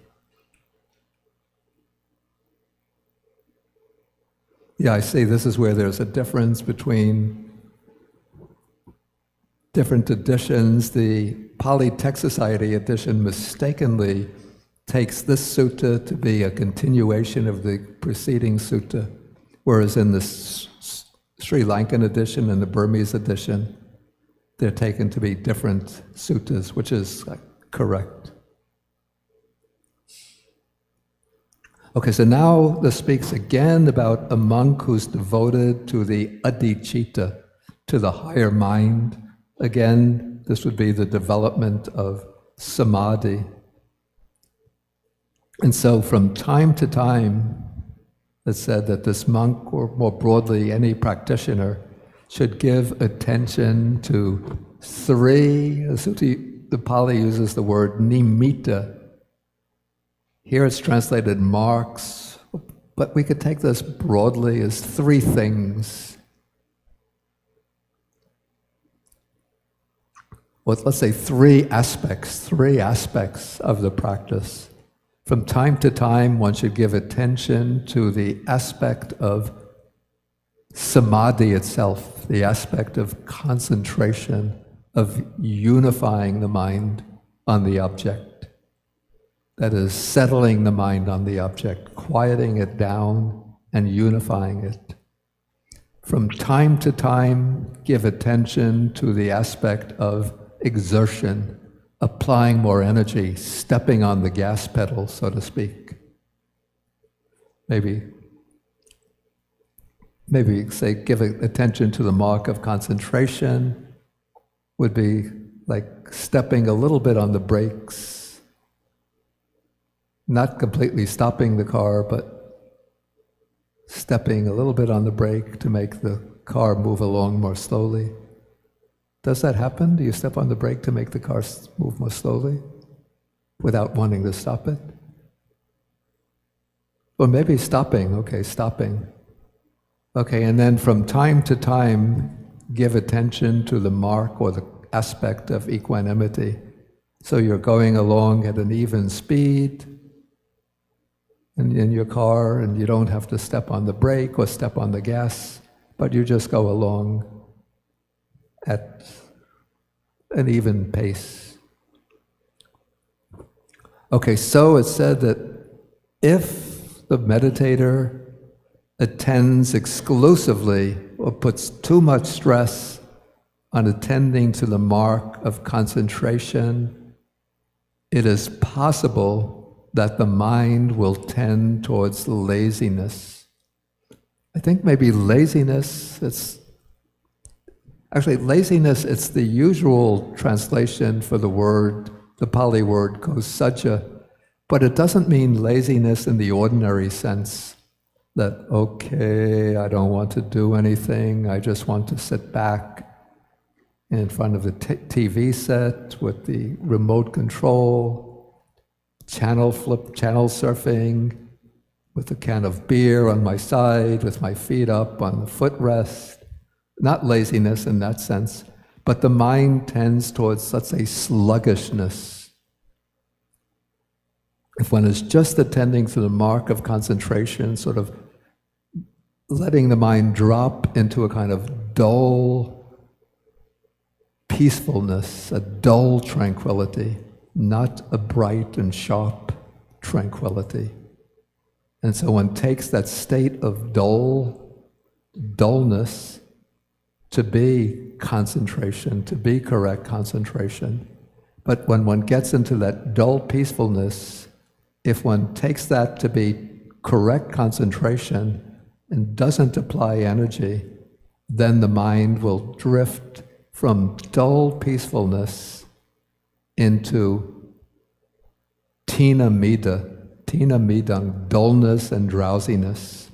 Yeah, I see this is where there's a difference between different editions. The Pali Text Society edition mistakenly takes this sutta to be a continuation of the preceding sutta, whereas in the Sri Lankan edition and the Burmese edition, they're taken to be different suttas, which is correct. Okay, so now this speaks again about a monk who's devoted to the adhicitta, to the higher mind. Again, this would be the development of Samadhi. And so from time to time, it's said that this monk, or more broadly any practitioner, should give attention to three, the Pali uses the word nimitta. Here it's translated marks, but we could take this broadly as three things. Well, let's say three aspects of the practice. From time to time, one should give attention to the aspect of Samadhi itself, the aspect of concentration, of unifying the mind on the object. That is, settling the mind on the object, quieting it down and unifying it. From time to time, give attention to the aspect of exertion, applying more energy, stepping on the gas pedal, so to speak. Maybe say give attention to the mark of concentration would be like stepping a little bit on the brakes, not completely stopping the car, but stepping a little bit on the brake to make the car move along more slowly. Does that happen? Do you step on the brake to make the car move more slowly without wanting to stop it? Or maybe stopping, okay, stopping. Okay, and then from time to time, give attention to the mark or the aspect of equanimity. So you're going along at an even speed in your car, and you don't have to step on the brake or step on the gas, but you just go along at an even pace. Okay, so it's said that if the meditator attends exclusively or puts too much stress on attending to the mark of concentration, it is possible that the mind will tend towards laziness. I think maybe laziness, it's the usual translation for the word, the Pali word kosajja, but it doesn't mean laziness in the ordinary sense that, okay, I don't want to do anything, I just want to sit back in front of the TV set with the remote control, channel surfing, with a can of beer on my side, with my feet up on the footrest. Not laziness in that sense, but the mind tends towards, let's say, sluggishness. If one is just attending to the mark of concentration, sort of letting the mind drop into a kind of dull peacefulness, a dull tranquility, not a bright and sharp tranquility. And so one takes that state of dullness to be concentration, to be correct concentration. But when one gets into that dull peacefulness, if one takes that to be correct concentration and doesn't apply energy, then the mind will drift from dull peacefulness into tina-midang, dullness and drowsiness.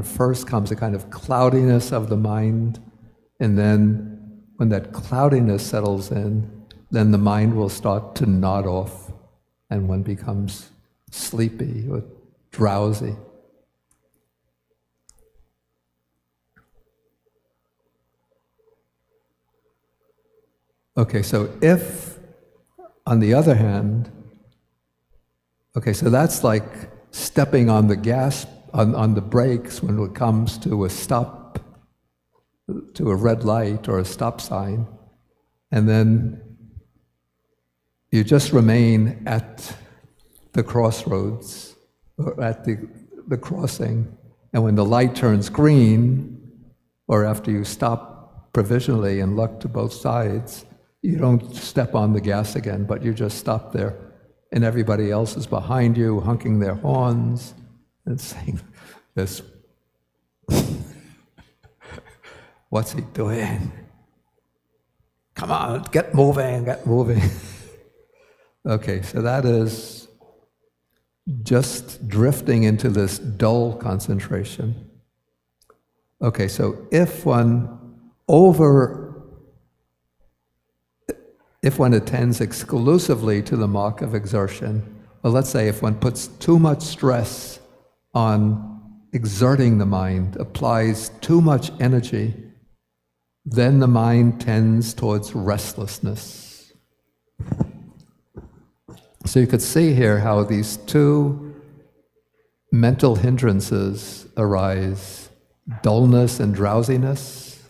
First comes a kind of cloudiness of the mind, and then when that cloudiness settles in, then the mind will start to nod off, and one becomes sleepy or drowsy. Okay, so if, on the other hand, okay, so that's like stepping on the gas, on the brakes when it comes to a stop, to a red light or a stop sign, and then you just remain at the crossroads or at the crossing, and when the light turns green, or after you stop provisionally and look to both sides, you don't step on the gas again, but you just stop there, and everybody else is behind you, honking their horns and saying this, what's he doing? Come on, get moving, get moving. Okay, so that is just drifting into this dull concentration. Okay, so if one attends exclusively to the mark of exertion, well, let's say if one puts too much stress on exerting the mind, applies too much energy, then the mind tends towards restlessness. So you could see here how these two mental hindrances arise: dullness and drowsiness,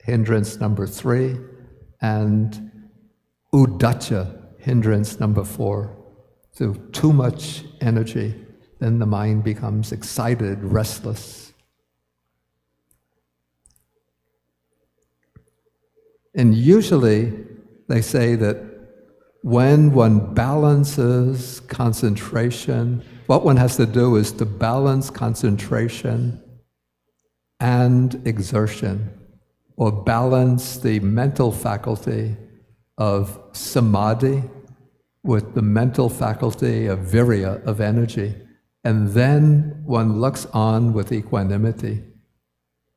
hindrance number 3, and uddhacca, hindrance number 4. So too much energy, then the mind becomes excited, restless. And usually they say that when one balances concentration, what one has to do is to balance concentration and exertion, or balance the mental faculty of samadhi with the mental faculty of virya, of energy. And then one looks on with equanimity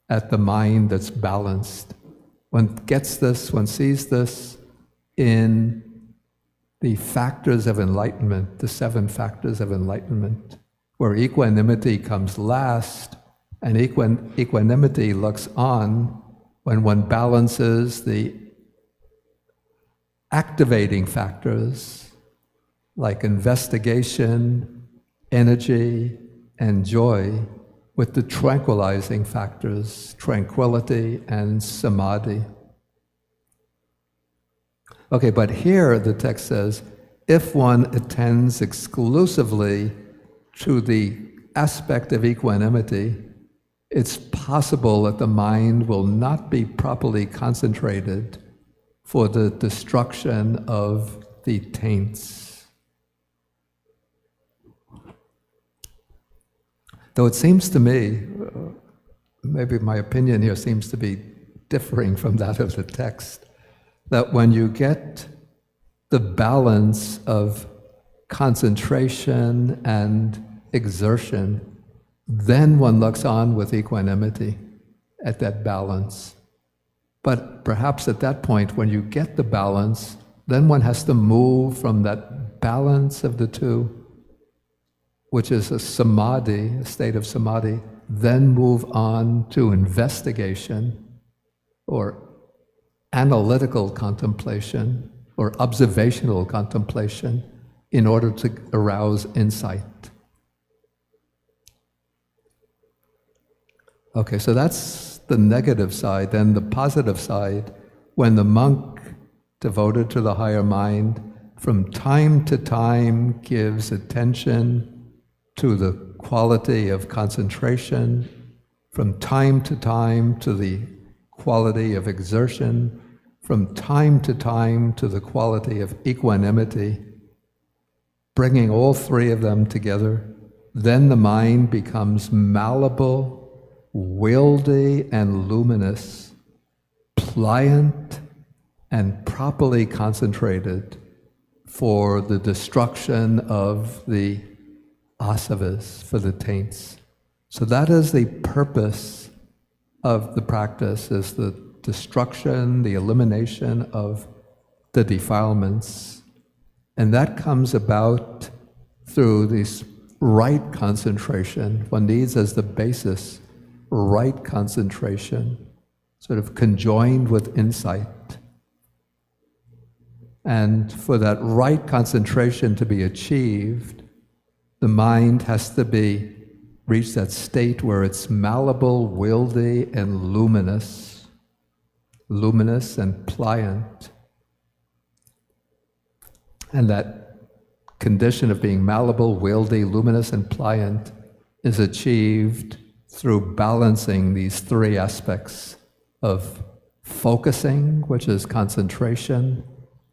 at the mind that's balanced. One gets this, one sees this in the factors of enlightenment, the 7 factors of enlightenment, where equanimity comes last, and equanimity looks on when one balances the activating factors like investigation, energy, and joy with the tranquilizing factors, tranquility and samadhi. Okay, but here the text says, if one attends exclusively to the aspect of equanimity, it's possible that the mind will not be properly concentrated for the destruction of the taints. Though it seems to me, maybe my opinion here seems to be differing from that of the text, that when you get the balance of concentration and exertion, then one looks on with equanimity at that balance. But perhaps at that point, when you get the balance, then one has to move from that balance of the two, which is a samadhi, a state of samadhi, then move on to investigation or analytical contemplation or observational contemplation in order to arouse insight. Okay, so that's the negative side. Then the positive side, when the monk devoted to the higher mind from time to time gives attention to the quality of concentration, from time to time to the quality of exertion, from time to time to the quality of equanimity, bringing all three of them together, then the mind becomes malleable, wieldy and luminous, pliant and properly concentrated for the destruction of the asavas, for the taints. So that is the purpose of the practice, is the destruction, the elimination of the defilements. And that comes about through this right concentration. One needs as the basis right concentration, sort of conjoined with insight. And for that right concentration to be achieved, the mind has to reach that state where it's malleable, wieldy, and luminous and pliant. And that condition of being malleable, wieldy, luminous, and pliant is achieved through balancing these three aspects of focusing, which is concentration,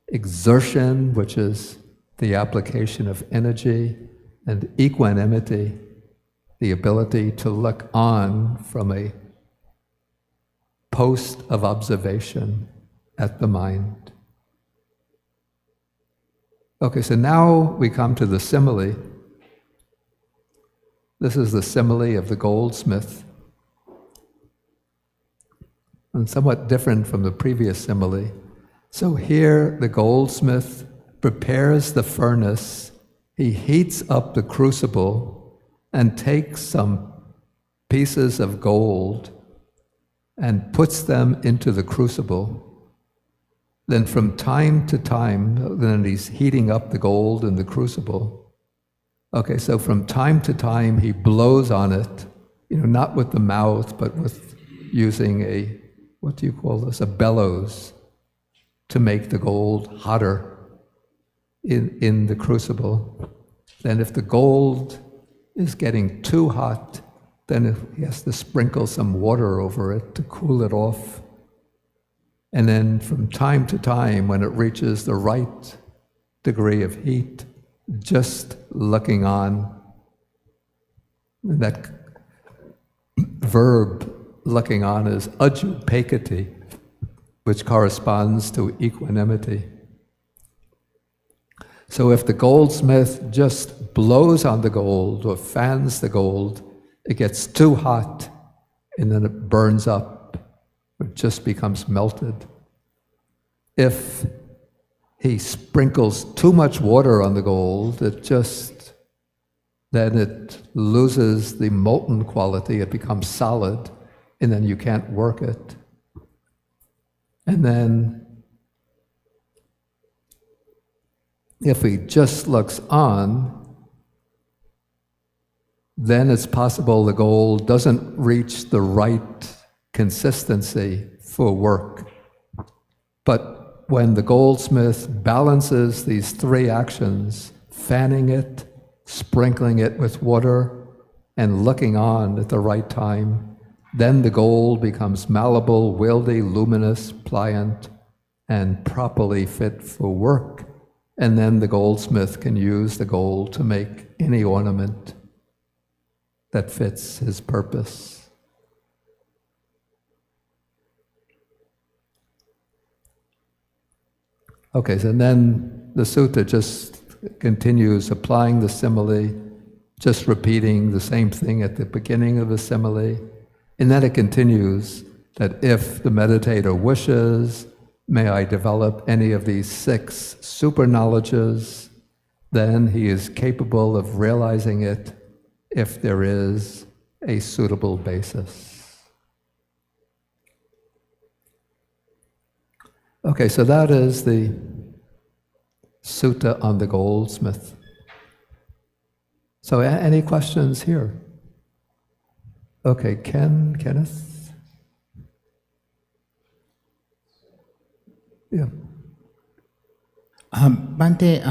exertion, which is the application of energy, and equanimity, the ability to look on from a post of observation at the mind. Okay, so now we come to the simile. This is the simile of the goldsmith, and somewhat different from the previous simile. So here the goldsmith prepares the furnace, he heats up the crucible and takes some pieces of gold and puts them into the crucible. Then from time to time, then he's heating up the gold in the crucible. Okay, so from time to time he blows on it, not with the mouth, but with using a, what do you call this, a bellows, to make the gold hotter in the crucible. Then if the gold is getting too hot, then he has to sprinkle some water over it to cool it off. And then from time to time, when it reaches the right degree of heat, just looking on. And that verb, looking on, is ajupekati, which corresponds to equanimity. So if the goldsmith just blows on the gold or fans the gold, it gets too hot and then it burns up. It just becomes melted. If he sprinkles too much water on the gold, it just then it loses the molten quality, it becomes solid, and then you can't work it. And then, if he just looks on, then it's possible the gold doesn't reach the right consistency for work. But when the goldsmith balances these three actions, fanning it, sprinkling it with water, and looking on at the right time, then the gold becomes malleable, wieldy, luminous, pliant, and properly fit for work. And then the goldsmith can use the gold to make any ornament that fits his purpose. Okay, so then the sutta just continues applying the simile, just repeating the same thing at the beginning of the simile, and then it continues that if the meditator wishes, may I develop any of these 6 super knowledges, then he is capable of realizing it if there is a suitable basis. Okay, so that is the sutta on the goldsmith. So any questions here? Okay, Kenneth? Yeah. Bhante,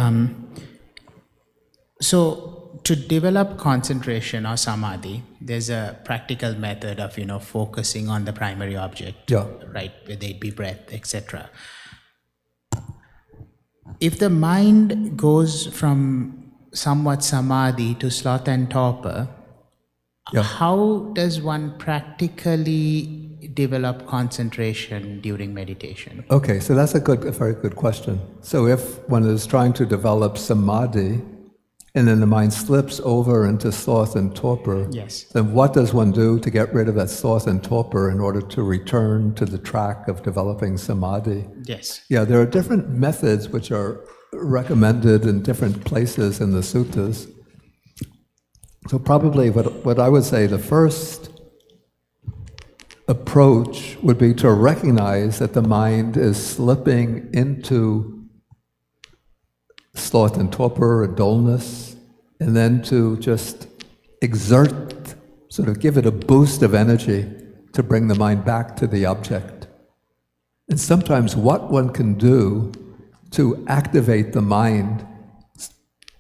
so to develop concentration or samadhi, there's a practical method of, focusing on the primary object, Yeah. right, whether it be breath, etc. If the mind goes from somewhat samadhi to sloth and torpor, Yeah. how does one practically develop concentration during meditation? Okay, so that's a very good question. So if one is trying to develop samadhi, and then the mind slips over into sloth and torpor, Yes. then what does one do to get rid of that sloth and torpor in order to return to the track of developing samadhi? Yes. Yeah, there are different methods which are recommended in different places in the suttas. So probably what I would say, the first approach would be to recognize that the mind is slipping into sloth and torpor or dullness, and then to just exert, sort of give it a boost of energy to bring the mind back to the object. And sometimes what one can do to activate the mind,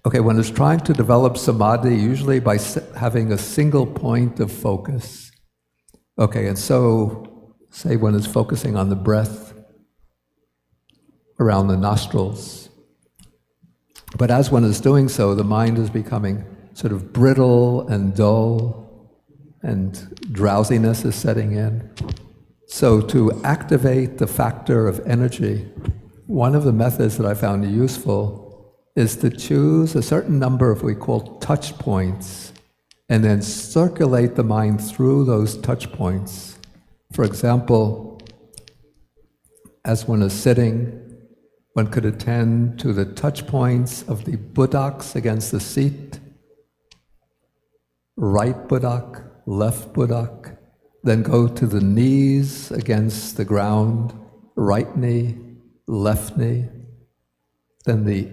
okay, one is trying to develop samadhi usually by having a single point of focus. Okay, and so, say one is focusing on the breath around the nostrils. But as one is doing so, the mind is becoming sort of brittle and dull, and drowsiness is setting in. So to activate the factor of energy, one of the methods that I found useful is to choose a certain number of what we call touch points, and then circulate the mind through those touch points. For example, as one is sitting, one could attend to the touch points of the buttocks against the seat, right buttock, left buttock, then go to the knees against the ground, right knee, left knee, then the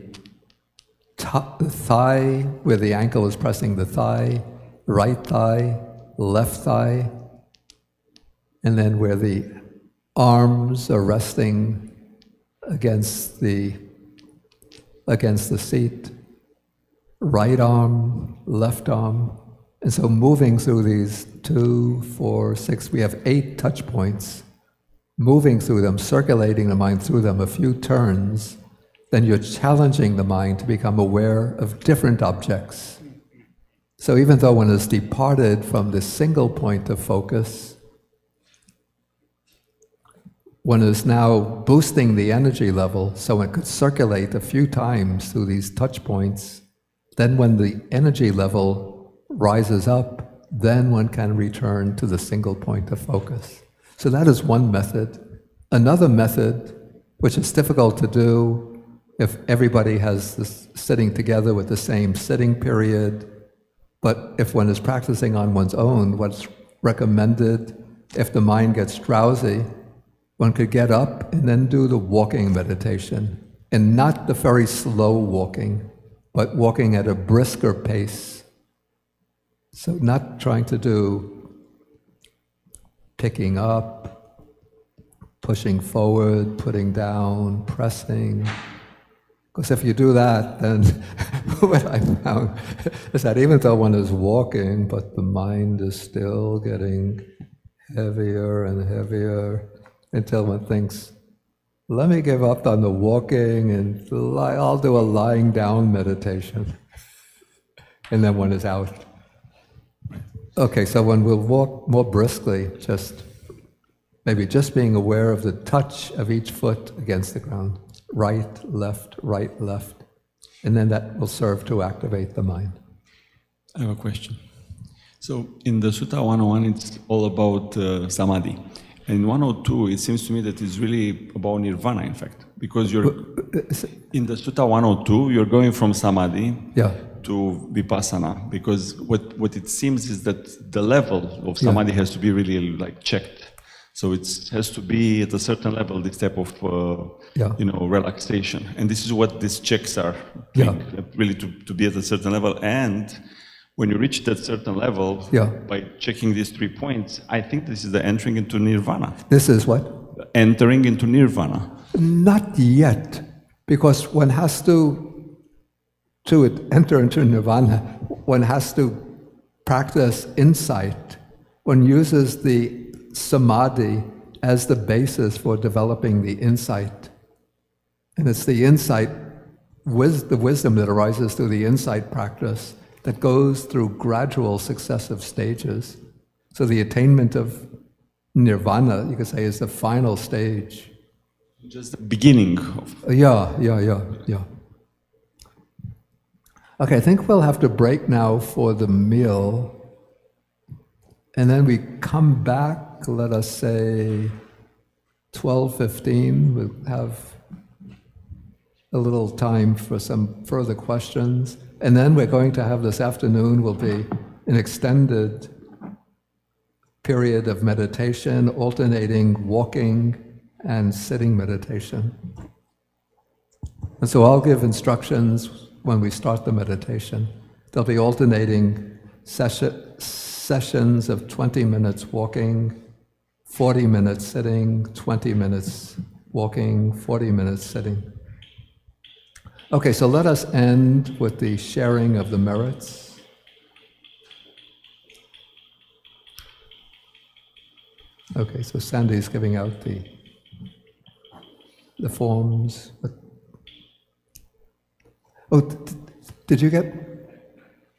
thigh where the ankle is pressing the thigh, right thigh, left thigh, and then where the arms are resting against the seat, right arm, left arm. And so moving through these 2, 4, 6, we have 8 touch points, moving through them, circulating the mind through them a few turns, then you're challenging the mind to become aware of different objects. So even though one has departed from this single point of focus, one is now boosting the energy level so it could circulate a few times through these touch points. Then when the energy level rises up, then one can return to the single point of focus. So that is one method. Another method, which is difficult to do if everybody has this sitting together with the same sitting period, But if one is practicing on one's own, what's recommended, if the mind gets drowsy, one could get up and then do the walking meditation. And not the very slow walking, but walking at a brisker pace. So not trying to do picking up, pushing forward, putting down, pressing. Because if you do that, then what I found is that even though one is walking, but the mind is still getting heavier and heavier until one thinks, let me give up on the walking and I'll do a lying down meditation. And then one is out. Okay, so one will walk more briskly, maybe just being aware of the touch of each foot against the ground. Right, left, and then that will serve to activate the mind. I have a question. So in the Sutta 101, it's all about Samadhi. And in 102, it seems to me that it's really about Nirvana, in fact. Because in the Sutta 102, you're going from Samadhi to Vipassana. Because what it seems is that the level of Samadhi has to be really like checked. So it has to be at a certain level, this type of relaxation. And this is what these checks are, really to be at a certain level. And when you reach that certain level, by checking these 3 points, I think this is the entering into Nirvana. This is what? Entering into Nirvana. Not yet, because one has to enter into Nirvana, one has to practice insight. One uses the Samadhi as the basis for developing the insight. And it's the insight, the wisdom that arises through the insight practice that goes through gradual successive stages. So the attainment of Nirvana, you could say, is the final stage. Just the beginning of... Yeah. Okay, I think we'll have to break now for the meal. And then we come back, let us say 12:15, we'll have a little time for some further questions. And then we're going to have this afternoon will be an extended period of meditation, alternating walking and sitting meditation. And so I'll give instructions when we start the meditation. There'll be alternating sessions of 20 minutes walking, 40 minutes sitting, 20 minutes walking, 40 minutes sitting. Okay, so let us end with the sharing of the merits. Okay, so Sandy's giving out the forms. Oh, did you get?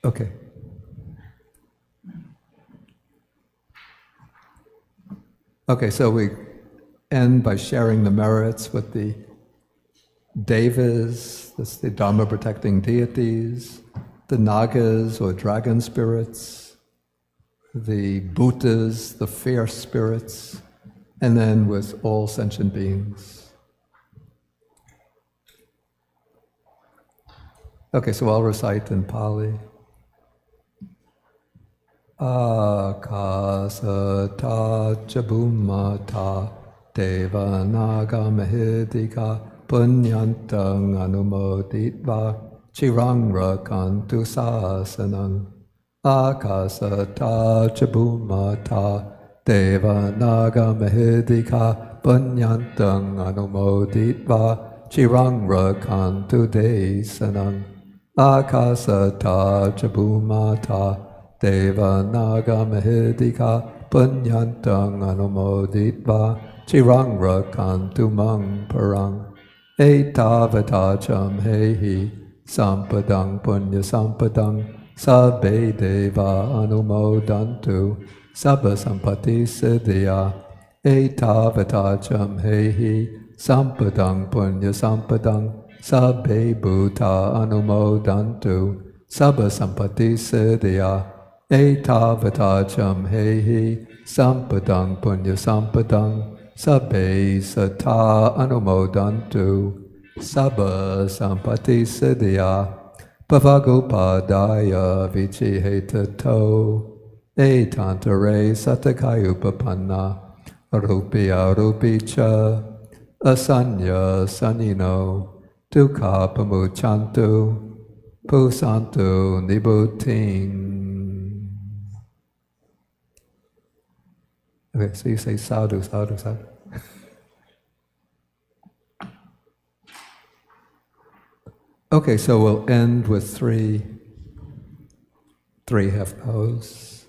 Okay. Okay, so we end by sharing the merits with the Devas, that's the Dharma protecting deities, the Nagas or dragon spirits, the Bhutas, the fierce spirits, and then with all sentient beings. Okay, so I'll recite in Pali. Akasata chabumata deva naga mahidika punyantang anumoditva chirang rakantu sasanang. Akasata chabumata deva naga mahidika punyantang anumoditva chirang rakantu desanang. Akasata chabumata Deva naga mahidika punyantang anumoditva chirang rakantu mang parang etavatacham hehi sampadang punya sampadang sabbe deva anumodantu sabba sampati siddhya etavatacham hehi sampadang punya sampadang sabbe bhuta anumodantu sabba sampati siddhya Etavatacham hehi sampadang punya sampadang sabbe sata anumodantu sabba sampati siddhya Pavagopadaya vichihetato etantare satakayupapanna arupya rupicha asanya sanino dukkha pamuchantu pusantu nibbutting. Okay, so you say sadhu, sadhu, sadhu. Okay, so we'll end with three half bows.